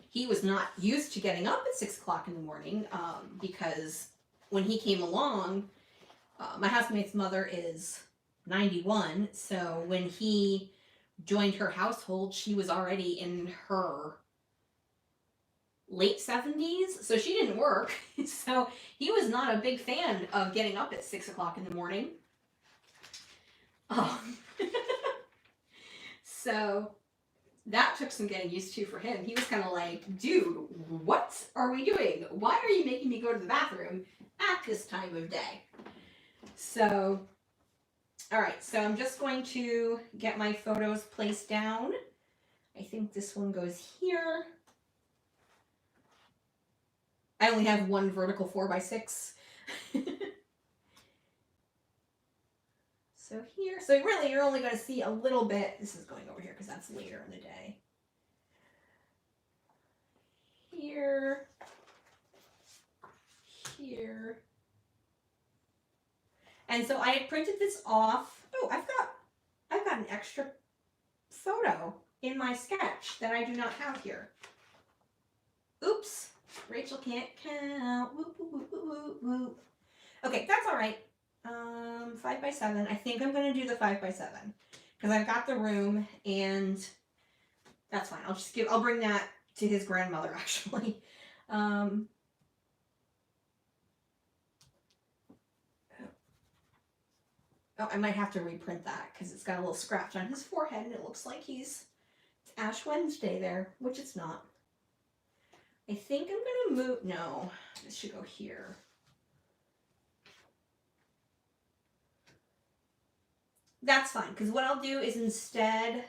he was not used to getting up at 6 o'clock in the morning because when he came along, my housemate's mother is 91, so when he joined her household, she was already in her late 70s, so she didn't work. So he was not a big fan of getting up at 6 o'clock in the morning. So that took some getting used to for him. He was kind of like, dude, what are we doing? Why are you making me go to the bathroom at this time of day? So, all right, so I'm just going to get my photos placed down. I think this one goes here. I only have one vertical 4x6. So here, so really you're only going to see a little bit. This is going over here because that's later in the day. Here, here. And so I had printed this off. Oh, I've got an extra photo in my sketch that I do not have here. Oops, Rachel can't count. Whoop, whoop, whoop, whoop, whoop. Okay, that's all right. 5x7. I think I'm gonna do the 5x7 because I've got the room, and that's fine. I'll bring that to his grandmother actually. Oh, I might have to reprint that because it's got a little scratch on his forehead and it looks like it's Ash Wednesday there, which it's not. I think I'm gonna move. No, this should go here. That's fine, because what I'll do is instead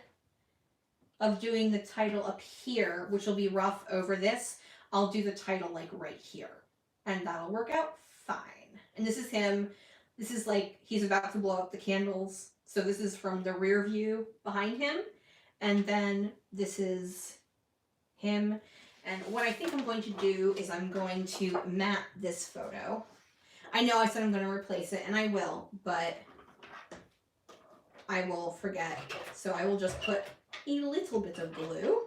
of doing the title up here, which will be rough over this, I'll do the title like right here. And that'll work out fine. And this is him. This is like he's about to blow up the candles. So this is from the rear view behind him. And then this is him. And what I think I'm going to do is I'm going to map this photo. I know I said I'm going to replace it, and I will, but I will forget. So I will just put a little bit of glue.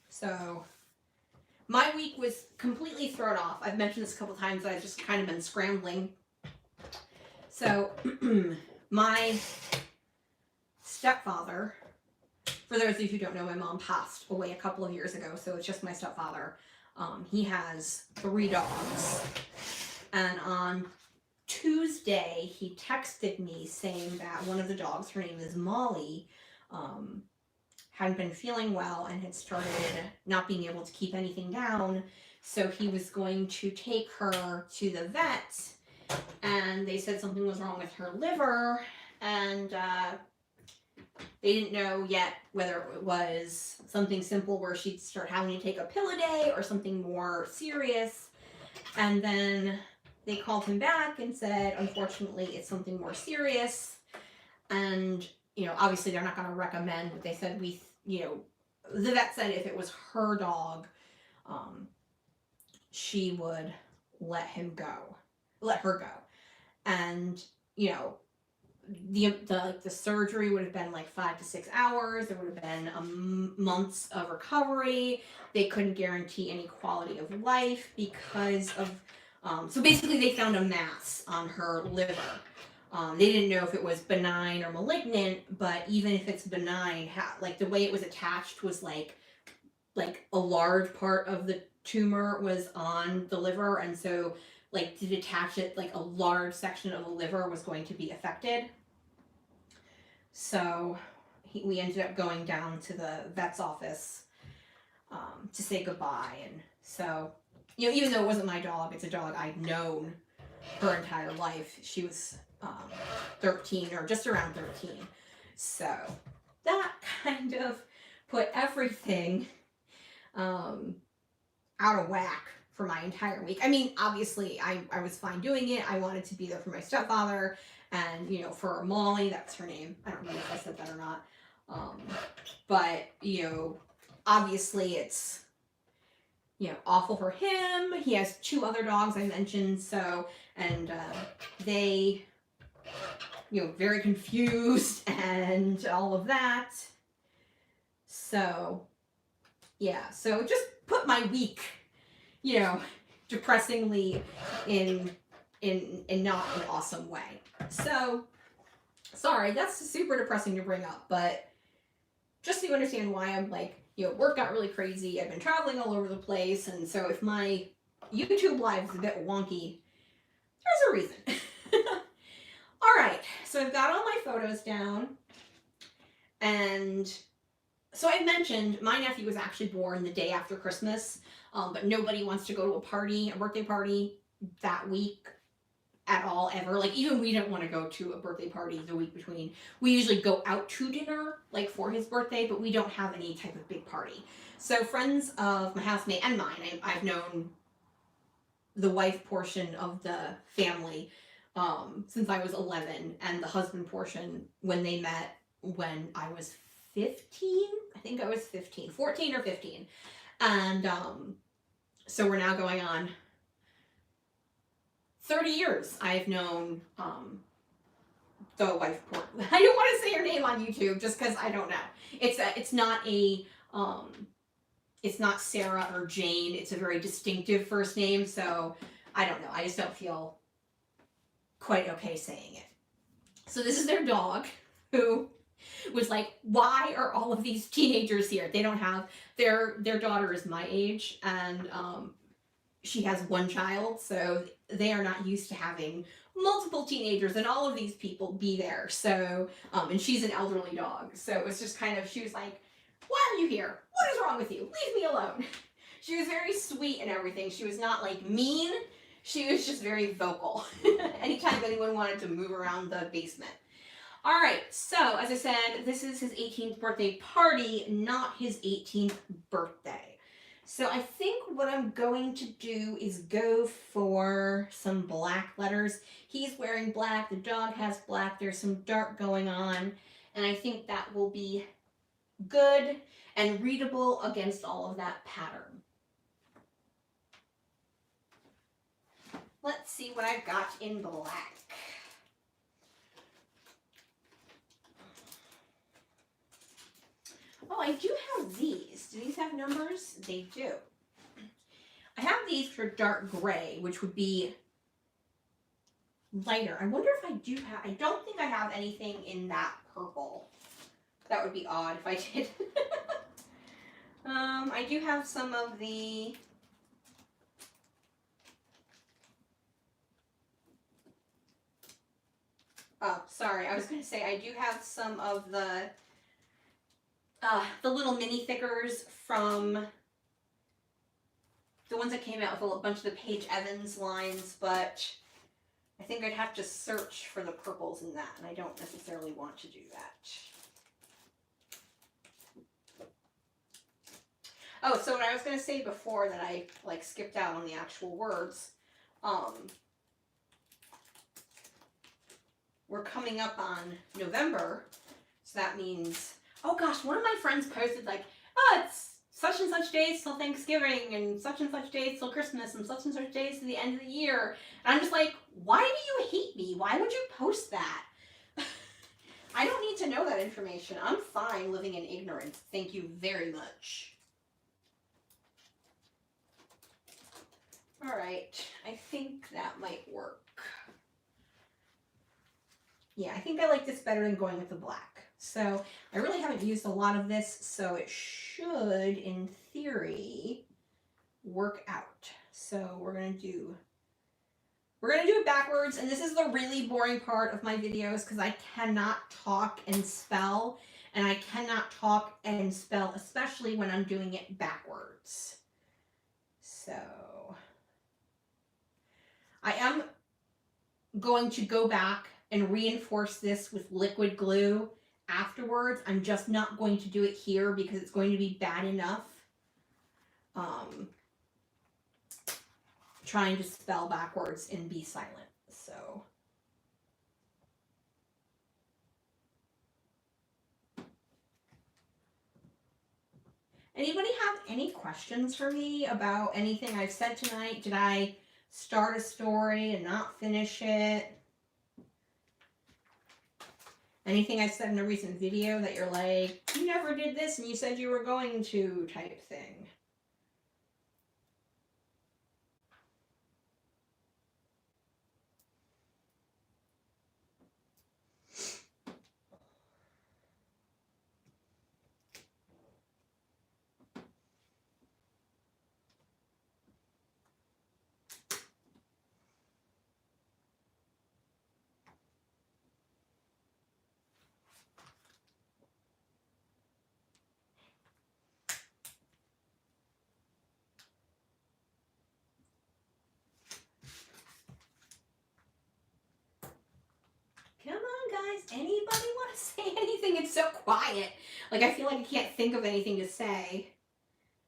So my week was completely thrown off. I've mentioned this a couple times, but I've just kind of been scrambling. So my stepfather, for those of you who don't know, my mom passed away a couple of years ago, so it's just my stepfather. He has 3 dogs. And on Tuesday, he texted me saying that one of the dogs, her name is Molly, hadn't been feeling well and had started not being able to keep anything down. So he was going to take her to the vet, and they said something was wrong with her liver, and they didn't know yet whether it was something simple where she'd start having to take a pill a day or something more serious. And then they called him back and said, unfortunately, it's something more serious. And, obviously they're not going to recommend, but they said the vet said if it was her dog, she would let her go. And, the surgery would have been like 5 to 6 hours. There would have been months of recovery. They couldn't guarantee any quality of life because of, so basically they found a mass on her liver. They didn't know if it was benign or malignant, but even if it's benign, the way it was attached was like a large part of the tumor was on the liver, and so to detach it, a large section of the liver was going to be affected. So we ended up going down to the vet's office to say goodbye. And so, even though it wasn't my dog, it's a dog I'd known her entire life. She was 13 or just around 13. So that kind of put everything out of whack for my entire week. I mean, obviously, I was fine doing it. I wanted to be there for my stepfather, and, for Molly, that's her name. I don't remember if I said that or not. But, obviously it's, awful for him. He has 2 other dogs I mentioned, and they, very confused and all of that. So, yeah, so just put my week, depressingly in not an awesome way. So, sorry, that's super depressing to bring up, but just so you understand why I'm work got really crazy. I've been traveling all over the place, and so if my YouTube live is a bit wonky, there's a reason. All right, so I've got all my photos down, and So I mentioned my nephew was actually born the day after Christmas, but nobody wants to go to a party, a birthday party that week at all ever. Like even we didn't want to go to a birthday party the week between. We usually go out to dinner like for his birthday, but we don't have any type of big party. So friends of my housemate and mine, I've known the wife portion of the family since I was 11, and the husband portion when they met when I was 15. I think I was 15, 14 or 15. And so we're now going on 30 years I've known the wife port. I don't want to say her name on YouTube just because I don't know. It's not it's not Sarah or Jane. It's a very distinctive first name, so I don't know. I just don't feel quite okay saying it. So this is their dog, who was like, why are all of these teenagers here? They don't have their daughter is my age, and she has one child, so they are not used to having multiple teenagers and all of these people be there. So and she's an elderly dog, so it was just kind of, she was like, why are you here? What is wrong with you? Leave me alone. She was very sweet and everything. She was not like mean. She was just very vocal anytime anyone wanted to move around the basement. All right, so as I said, this is his 18th birthday party, not his 18th birthday. So I think what I'm going to do is go for some black letters. He's wearing black, the dog has black, there's some dark going on, and I think that will be good and readable against all of that pattern. Let's see what I've got in black. Oh, I do have these. Do these have numbers? They do. I have these for dark gray, which would be lighter. I wonder if I do have, I don't think I have anything in that purple. That would be odd if I did. I do have some of the oh, sorry, I was going to say I do have some of the little mini thickers from the ones that came out with a bunch of the Paige Evans lines, but I think I'd have to search for the purples in that, and I don't necessarily want to do that. Oh, so what I was going to say before that I like skipped out on the actual words, we're coming up on November, so that means, oh gosh, one of my friends posted like, oh, it's such and such days till Thanksgiving, and such days till Christmas, and such days to the end of the year. And I'm just like, why do you hate me? Why would you post that? I don't need to know that information. I'm fine living in ignorance. Thank you very much. All right, I think that might work. Yeah, I think I like this better than going with the black. So I really haven't used a lot of this, so it should, in theory, work out. So we're gonna do it backwards, and this is the really boring part of my videos because I cannot talk and spell, and I cannot talk and spell, especially when I'm doing it backwards. So I am going to go back and reinforce this with liquid glue afterwards. I'm just not going to do it here because it's going to be bad enough trying to spell backwards and be silent. So anybody have any questions for me about anything I've said tonight? Did I start a story and not finish it? Anything I said in a recent video that you're like, you never did this and you said you were going to, type thing? guys? Anybody want to say anything? It's so quiet. Like, I feel like I can't think of anything to say.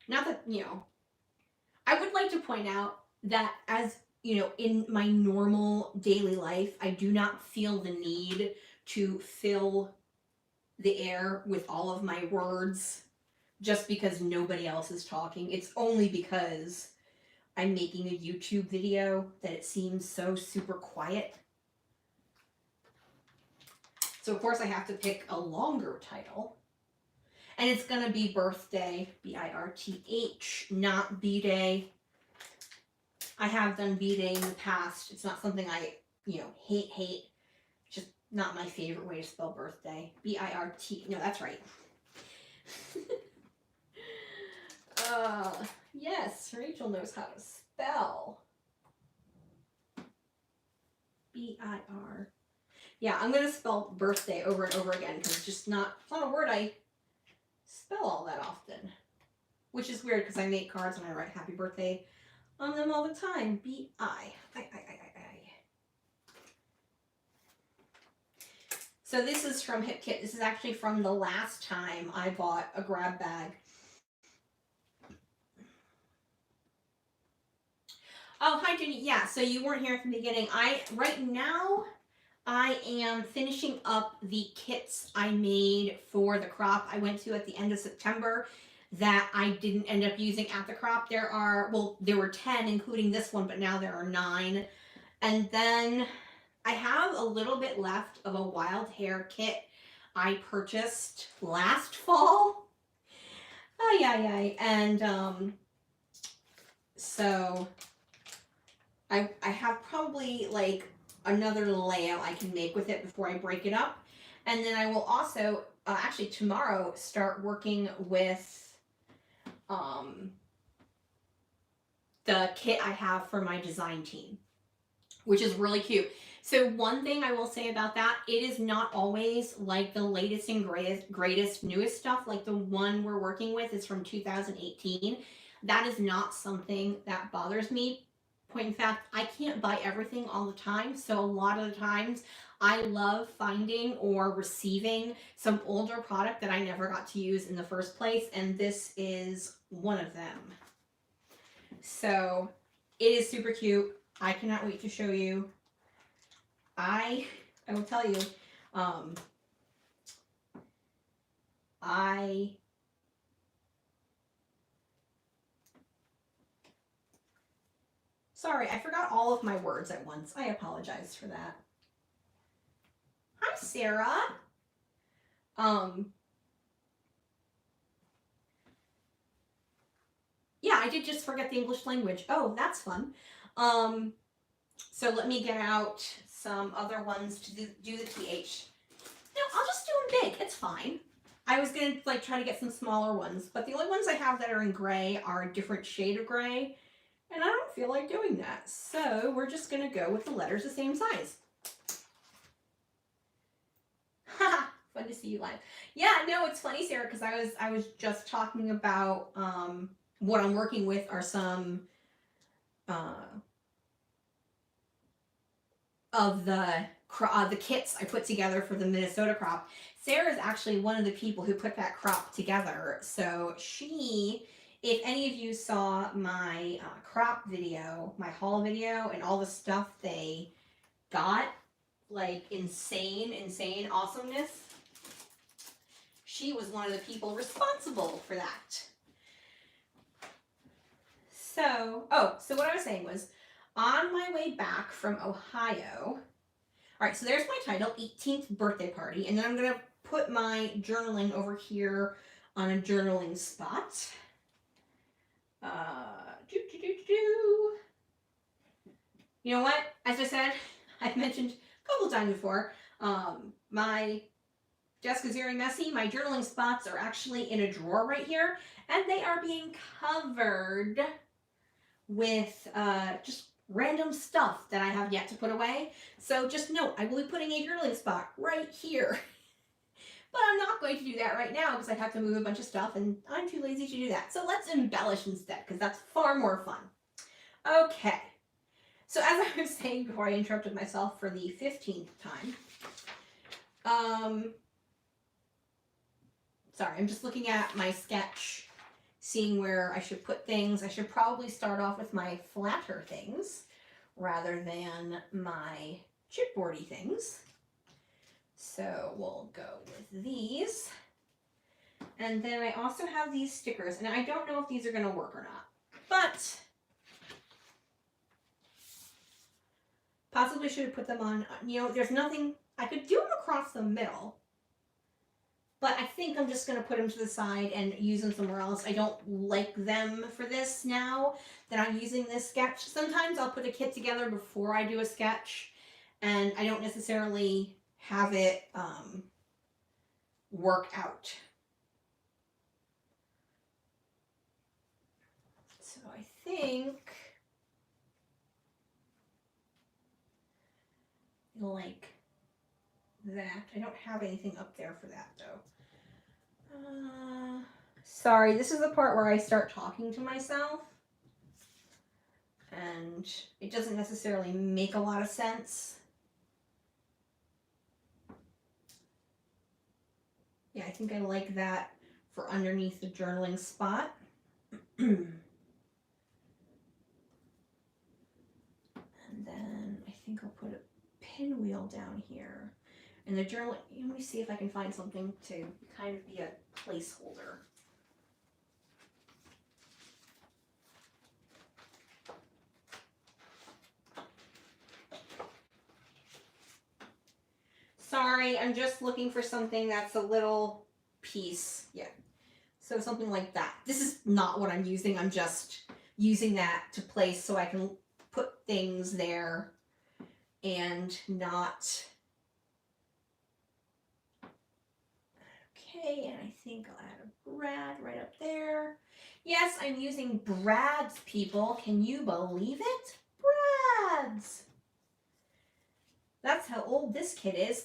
Not that, you know. I would like to point out that as, you know, in my normal daily life, I do not feel the need to fill the air with all of my words just because nobody else is talking. It's only because I'm making a YouTube video that it seems so super quiet. So of course I have to pick a longer title. And it's going to be birthday, B-I-R-T-H, not B-day. I have done B-day in the past. It's not something I, you know, hate. Just not my favorite way to spell birthday. B-I-R-T, no, that's right. Yes, Rachel knows how to spell. B-I-R. Yeah, I'm going to spell birthday over and over again because it's not a word I spell all that often. Which is weird because I make cards and I write happy birthday on them all the time. B-I. So this is from Hip Kit. This is actually from the last time I bought a grab bag. Oh, hi, Jenny. Yeah, so you weren't here at the beginning. Right now, I am finishing up the kits I made for the crop I went to at the end of September that I didn't end up using at the crop. There were 10, including this one, but now there are 9. And then I have a little bit left of a wild hair kit I purchased last fall. And so I have probably like another layout I can make with it before I break it up. And then I will also, actually tomorrow, start working with the kit I have for my design team, which is really cute. So one thing I will say about that, it is not always like the latest and greatest, newest stuff. Like the one we're working with is from 2018. That is not something that bothers me. Point in fact, I can't buy everything all the time. So a lot of the times I love finding or receiving some older product that I never got to use in the first place. And this is one of them. So it is super cute. I cannot wait to show you. I will tell you, sorry, I forgot all of my words at once. I apologize for that. Hi, Sarah. Yeah, I did just forget the English language. Oh, that's fun. So let me get out some other ones to do the TH. No, I'll just do them big. It's fine. I was going to like try to get some smaller ones, but the only ones I have that are in gray are a different shade of gray, and I don't feel like doing that. So we're just going to go with the letters the same size. Haha, fun to see you live. Yeah, no, it's funny, Sarah, because I was just talking about what I'm working with are some of the kits I put together for the Minnesota crop. Sarah is actually one of the people who put that crop together. So she, if any of you saw my crop video, my haul video, and all the stuff they got, like insane awesomeness, she was one of the people responsible for that. So what I was saying was, on my way back from Ohio, all right, so there's my title, 18th birthday party, and then I'm going to put my journaling over here on a journaling spot. You know what? As I said, I've mentioned a couple times before, my desk is very messy. My journaling spots are actually in a drawer right here, and they are being covered with just random stuff that I have yet to put away. So just note, I will be putting a journaling spot right here. But I'm not going to do that right now because I have to move a bunch of stuff and I'm too lazy to do that. So let's embellish instead because that's far more fun. Okay. So as I was saying before I interrupted myself for the 15th time, Sorry, I'm just looking at my sketch, seeing where I should put things. I should probably start off with my flatter things rather than my chipboardy things. So we'll go with these. And then I also have these stickers, and I don't know if these are going to work or not, but possibly should have put them on, you know, there's nothing, I could do them across the middle, but I think I'm just going to put them to the side and use them somewhere else. I don't like them for this now that I'm using this sketch. Sometimes I'll put a kit together before I do a sketch, and I don't necessarily have it work out. So I think like that. I don't have anything up there for that though. Sorry, this is the part where I start talking to myself and it doesn't necessarily make a lot of sense. Yeah, I think I like that for underneath the journaling spot. And then I think I'll put a pinwheel down here. And the journal, let me see if I can find something to kind of be a placeholder. Sorry, I'm just looking for something that's a little piece. Yeah. So something like that. This is not what I'm using. I'm just using that to place so I can put things there and not. Okay, and I think I'll add a Brad right up there. Yes, I'm using Brad's, people. Can you believe it? Brad's. That's how old this kid is.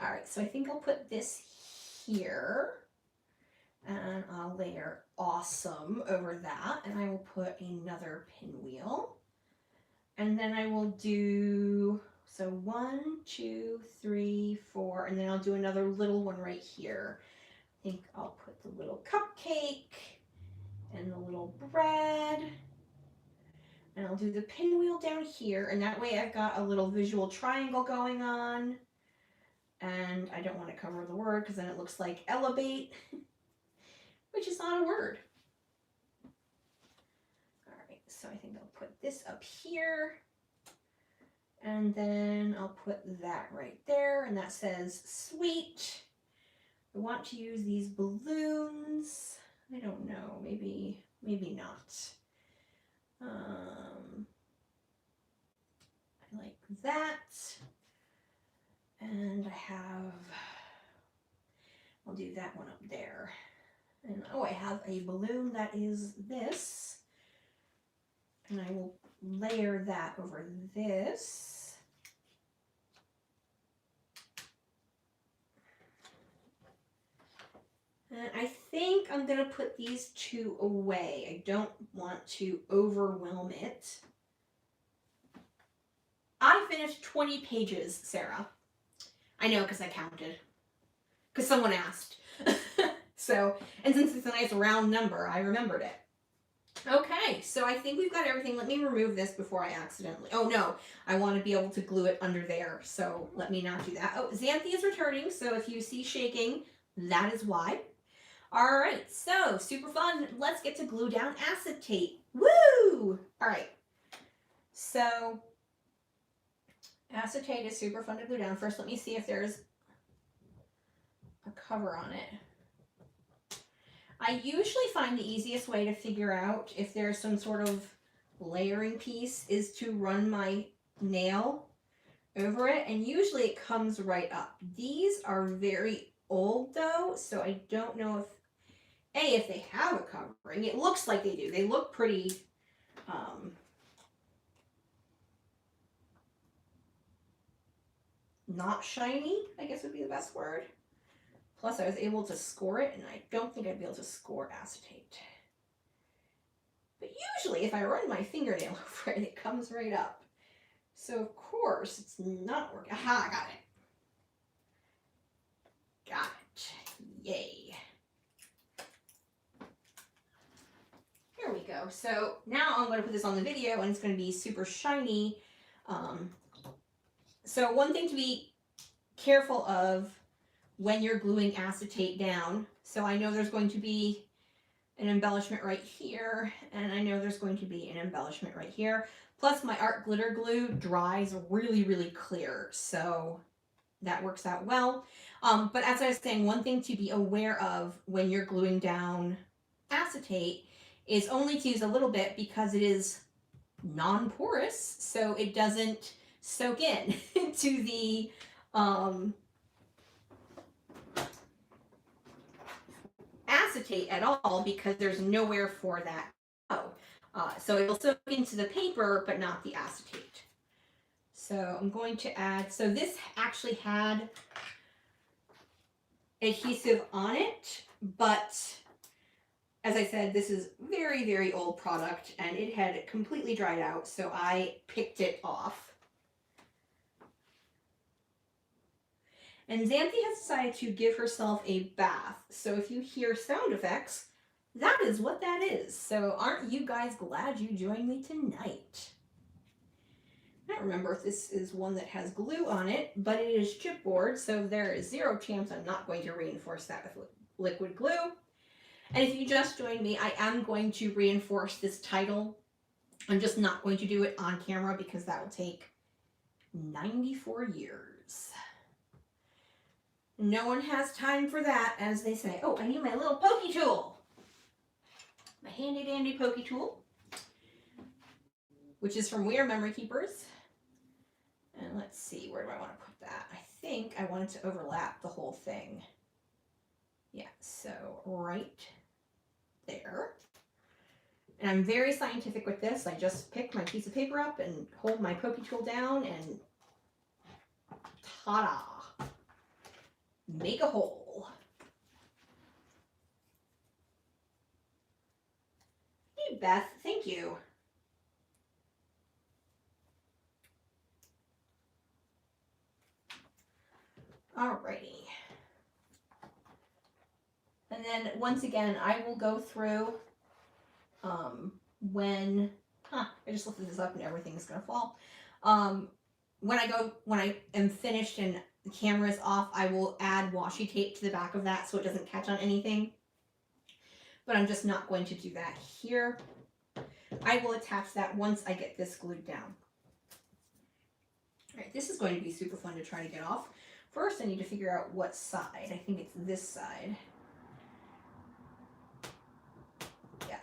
All right, so I think I'll put this here. And I'll layer awesome over that. And I will put another pinwheel. And then I will do, so 1, 2, 3, 4, and then I'll do another little one right here. I think I'll put the little cupcake and the little bread. And I'll do the pinwheel down here, and that way I've got a little visual triangle going on. And I don't want to cover the word because then it looks like elevate, which is not a word. All right, so I think I'll put this up here. And then I'll put that right there, and that says sweet. I want to use these balloons. I don't know, maybe not. I like that. And I'll do that one up there. And oh, I have a balloon that is this. And I will layer that over this. And I think I'm going to put these two away. I don't want to overwhelm it. I finished 20 pages, Sarah. I know because I counted. Because someone asked. So, and since it's a nice round number, I remembered it. Okay, so I think we've got everything. Let me remove this before I accidentally. Oh no, I want to be able to glue it under there. So let me not do that. Oh, Xanthi is returning. So if you see shaking, that is why. All right, so super fun. Let's get to glue down acetate. Woo! All right, so acetate is super fun to glue down. First, let me see if there's a cover on it. I usually find the easiest way to figure out if there's some sort of layering piece is to run my nail over it, and usually it comes right up. These are very old though, so I don't know if they have a covering. It looks like they do. They look pretty not shiny, I guess would be the best word. Plus, I was able to score it, and I don't think I'd be able to score acetate. But usually, if I run my fingernail over it, it comes right up. So, of course, it's not working. Aha, I got it. So now I'm going to put this on the video and it's going to be super shiny. So one thing to be careful of when you're gluing acetate down. So I know there's going to be an embellishment right here, and I know there's going to be an embellishment right here. Plus my art glitter glue dries really, really clear, so that works out well. But as I was saying, one thing to be aware of when you're gluing down acetate is only to use a little bit because it is non-porous, so it doesn't soak in to the acetate at all because there's nowhere for that to go. So it will soak into the paper, but not the acetate. So I'm going to add, so this actually had adhesive on it, but as I said, this is very, very old product and it had completely dried out, so I picked it off. And Xanthi has decided to give herself a bath. So if you hear sound effects, that is what that is. So aren't you guys glad you joined me tonight? I don't remember if this is one that has glue on it, but it is chipboard, so there is zero chance I'm not going to reinforce that with liquid glue. And if you just joined me, I am going to reinforce this title. I'm just not going to do it on camera because that will take 94 years. No one has time for that, as they say. Oh, I need my little pokey tool. My handy dandy pokey tool, which is from We Are Memory Keepers. And let's see, where do I want to put that? I think I want it to overlap the whole thing. Yeah, so right there. And I'm very scientific with this. I just pick my piece of paper up and hold my pokey tool down and ta-da! Make a hole. Hey Beth, thank you. Alrighty. And then once again, I will go through when, I just lifted this up and everything's gonna fall. When I am finished and the camera is off, I will add washi tape to the back of that so it doesn't catch on anything. But I'm just not going to do that here. I will attach that once I get this glued down. All right, this is going to be super fun to try to get off. First, I need to figure out what side. I think it's this side. Yeah.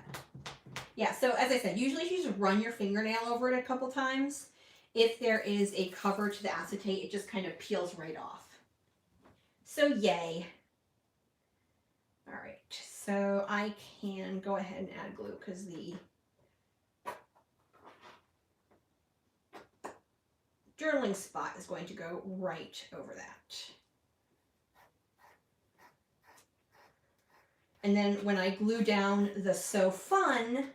Yeah, so as I said, usually if you just run your fingernail over it a couple times, if there is a cover to the acetate, it just kind of peels right off. So yay. All right, so I can go ahead and add glue because the journaling spot is going to go right over that. And then when I glue down the So Fun,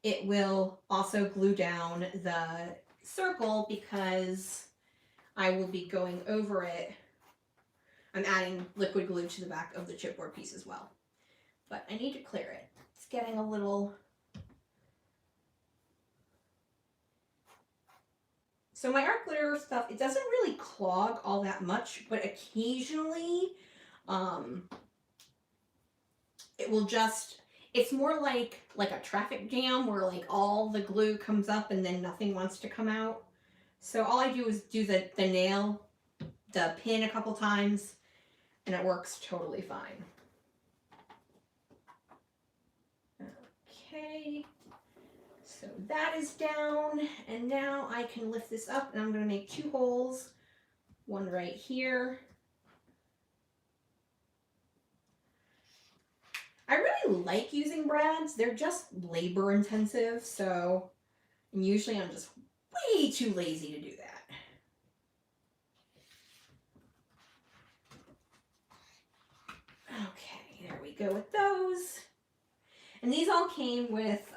it will also glue down the circle because I will be going over it. I'm adding liquid glue to the back of the chipboard piece as well. But I need to clear it. It's getting a little... So my art glitter stuff, it doesn't really clog all that much, but occasionally it will just, it's more like a traffic jam where like all the glue comes up and then nothing wants to come out. So all I do is do the nail, the pin a couple times, and it works totally fine. Okay, so that is down, and now I can lift this up, and I'm going to make 2 holes, one right here. I really like using brads. They're just labor intensive, so, and usually I'm just way too lazy to do that. Okay, there we go with those. And these all came with,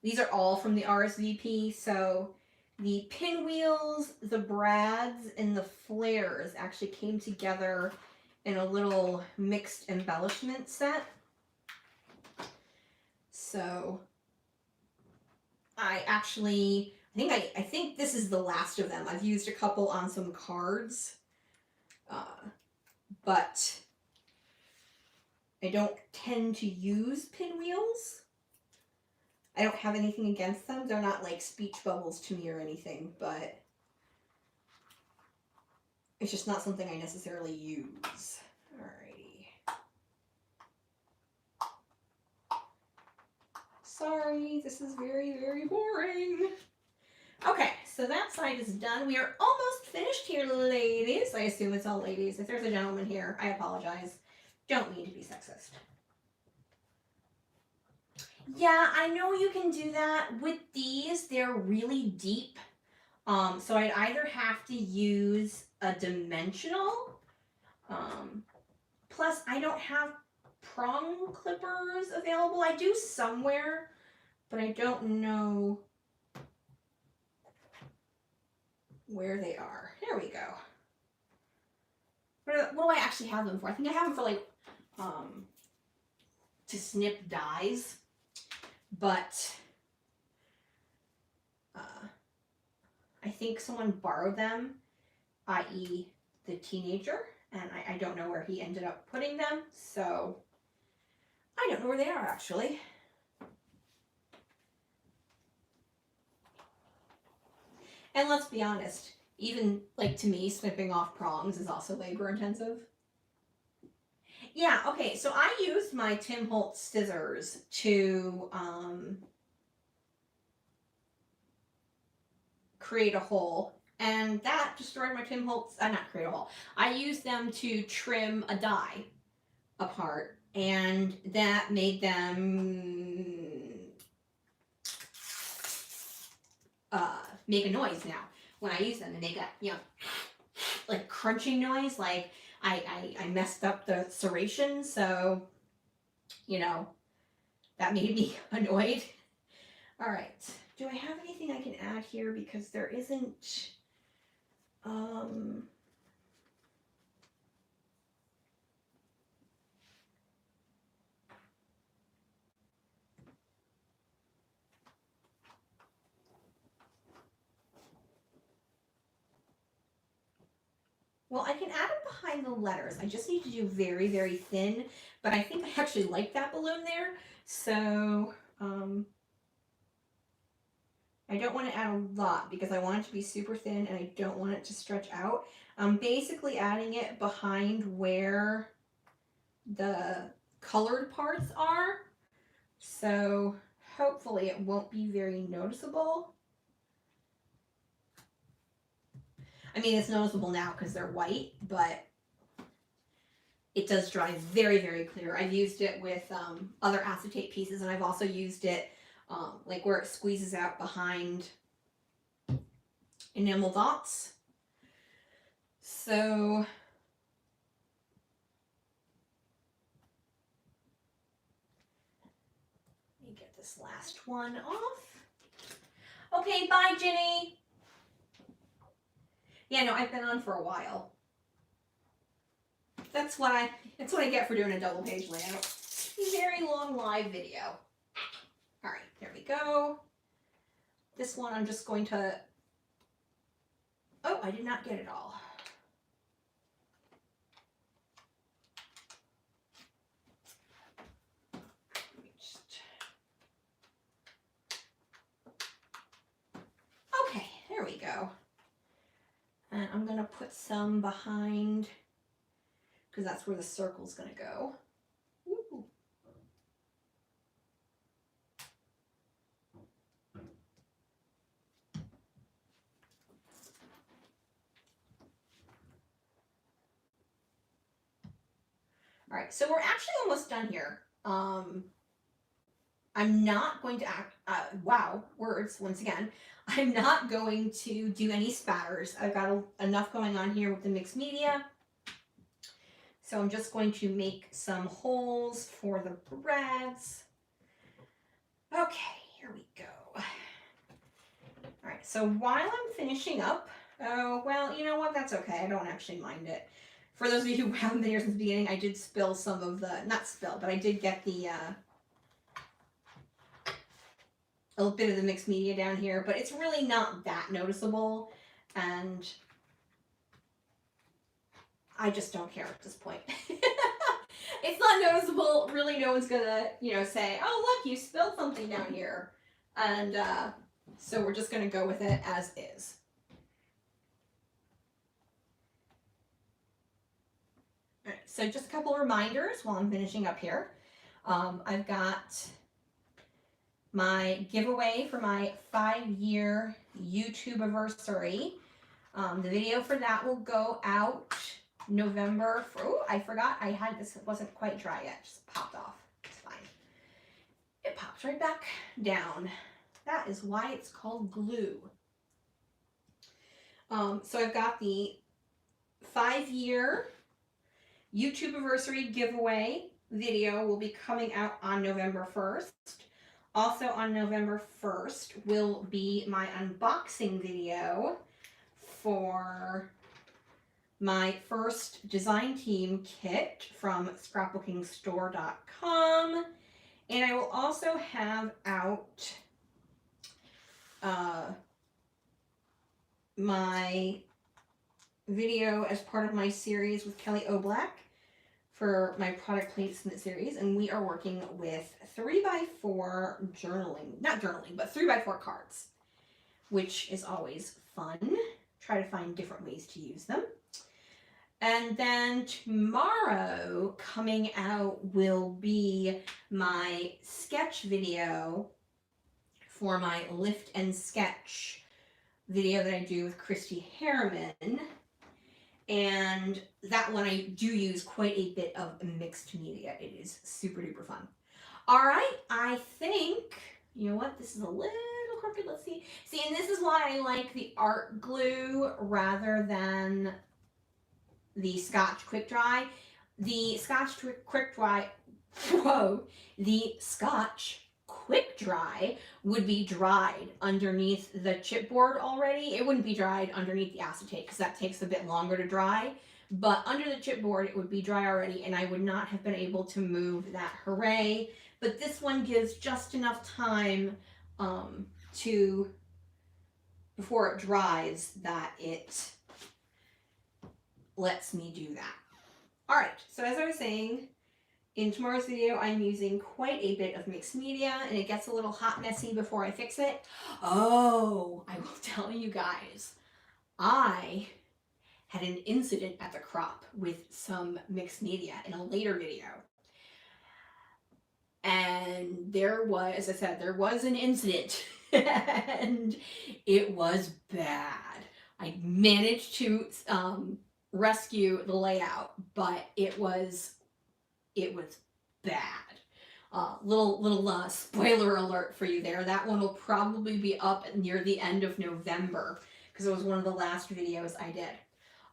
these are all from the RSVP, so the pinwheels, the brads, and the flares actually came together in a little mixed embellishment set. So I think this is the last of them. I've used a couple on some cards, but I don't tend to use pinwheels. I don't have anything against them. They're not like speech bubbles to me or anything, but it's just not something I necessarily use. Alrighty. Sorry, this is very, very boring. Okay, so that side is done. We are almost finished here, ladies. I assume it's all ladies. If there's a gentleman here, I apologize. Don't mean to be sexist. Yeah, I know you can do that. With these, they're really deep. So I'd either have to use a dimensional. Plus, I don't have prong clippers available. I do somewhere, but I don't know where they are. There we go. What do I actually have them for? I think I have them for like to snip dies, but I think someone borrowed them, i.e. the teenager, and I don't know where he ended up putting them, so I don't know where they are actually. And let's be honest, even like to me, snipping off prongs is also labor intensive. Yeah, okay, so I used my Tim Holtz scissors to create a hole, and that destroyed my Tim Holtz, not create a hole. I used them to trim a die apart, and that made them make a noise now. When I use them, and they got, you know, like crunching noise, like I messed up the serration, so, you know, that made me annoyed. All right, do I have anything I can add here? Because there isn't, well, I can add it behind the letters. I just need to do very, very thin, but I think I actually like that balloon there. So, I don't want to add a lot because I want it to be super thin and I don't want it to stretch out. I'm basically adding it behind where the colored parts are. So hopefully it won't be very noticeable. I mean, it's noticeable now because they're white, but it does dry very, very clear. I've used it with other acetate pieces, and I've also used it like where it squeezes out behind enamel dots. So let me get this last one off. Okay, bye, Ginny. Yeah, no, I've been on for a while. That's what I get for doing a double page layout. Very long live video. All right, there we go. This one I'm just going to, oh, I did not get it all. Okay, there we go. And I'm gonna put some behind, because that's where the circle's gonna go. Ooh. All right, so we're actually almost done here. I'm not going to wow, words, once again. I'm not going to do any spatters. I've got enough going on here with the mixed media. So I'm just going to make some holes for the breads. Okay, here we go. All right, so while I'm finishing up, oh, well, you know what? That's okay. I don't actually mind it. For those of you who haven't been here since the beginning, I did spill some of the, not spill, but I did get the a bit of the mixed media down here, but it's really not that noticeable, and I just don't care at this point. It's not noticeable. Really, no one's gonna, say, oh, look, you spilled something down here. And so we're just gonna go with it as is. All right, so just a couple of reminders while I'm finishing up here. I've got my giveaway for my 5-year YouTube anniversary. The video for that will go out November. Oh, I forgot I had this. It wasn't quite dry yet. Just popped off. It's fine. It pops right back down. That is why it's called glue. So I've got the 5-year YouTube anniversary giveaway video will be coming out on November 1st. Also on November 1st will be my unboxing video for my first design team kit from scrapbookingstore.com. And I will also have out my video as part of my series with Kelly Oblak for my product placement series. And we are working with 3x4 journaling, not journaling, but 3x4 cards, which is always fun. Try to find different ways to use them. And then tomorrow coming out will be my sketch video for my lift and sketch video that I do with Christy Harriman. And that one I do use quite a bit of mixed media. It is super duper fun. All right, I think, you know what, this is a little crooked. Let's see. See, and this is why I like the art glue rather than the Scotch Quick Dry. The Scotch Quick Dry, the Scotch Quick Dry would be dried underneath the chipboard already. It wouldn't be dried underneath the acetate because that takes a bit longer to dry. But under the chipboard, it would be dry already, and I would not have been able to move that hooray. But this one gives just enough time before it dries that it lets me do that. All right, so as I was saying, in tomorrow's video, I'm using quite a bit of mixed media, and it gets a little hot messy before I fix it. Oh, I will tell you guys, I had an incident at the crop with some mixed media in a later video. And there was, as I said, there was an incident, and it was bad. I managed to rescue the layout, but it was bad. Little spoiler alert for you there. That one will probably be up near the end of November because it was one of the last videos I did.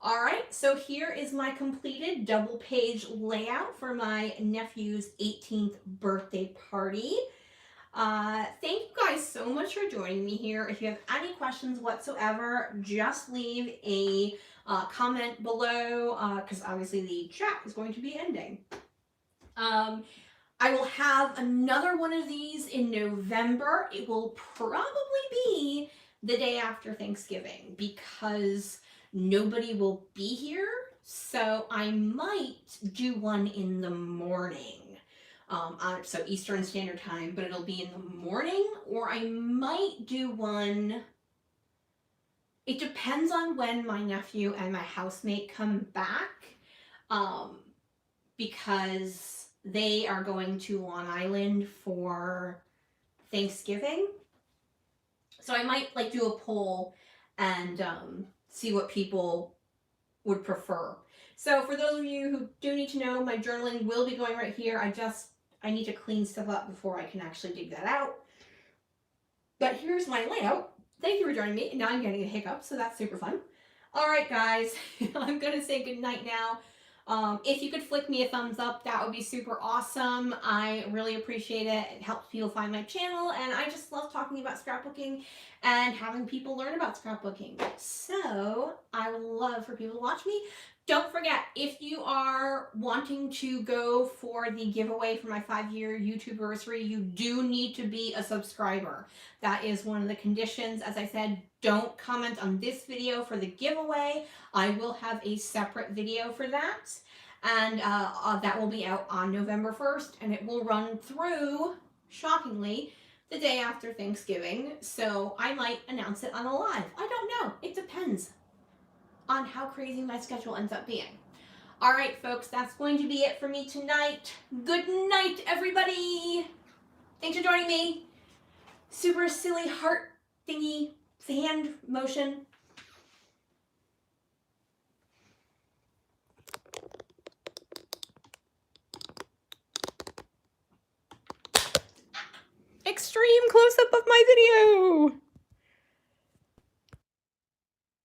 All right, so here is my completed double page layout for my nephew's 18th birthday party. Thank you guys so much for joining me here. If you have any questions whatsoever, just leave a comment below because obviously the chat is going to be ending. I will have another one of these in November. It will probably be the day after Thanksgiving because nobody will be here. So I might do one in the morning. So Eastern Standard Time, but it'll be in the morning, or I might do one. It depends on when my nephew and my housemate come back, because they are going to Long Island for Thanksgiving. So I might do a poll and see what people would prefer. So for those of you who do need to know, my journaling will be going right here. I need to clean stuff up before I can actually dig that out. But here's my layout. Thank you for joining me. Now I'm getting a hiccup, so that's super fun. All right, guys, I'm going to say goodnight now. If you could flick me a thumbs up, that would be super awesome. I really appreciate it. It helps people find my channel, and I just love talking about scrapbooking and having people learn about scrapbooking. So I would love for people to watch me. don't forget, if you are wanting to go for the giveaway for my 5-year YouTube anniversary, you do need to be a subscriber. That is one of the conditions. As I said, don't comment on this video for the giveaway. I will have a separate video for that. And that will be out on November 1st, and it will run through, shockingly, the day after Thanksgiving. So I might announce it on a live. I don't know. It depends on how crazy my schedule ends up being. All right, folks, that's going to be it for me tonight. Good night, everybody. Thanks for joining me. Super silly heart thingy hand motion. Extreme close-up of my video.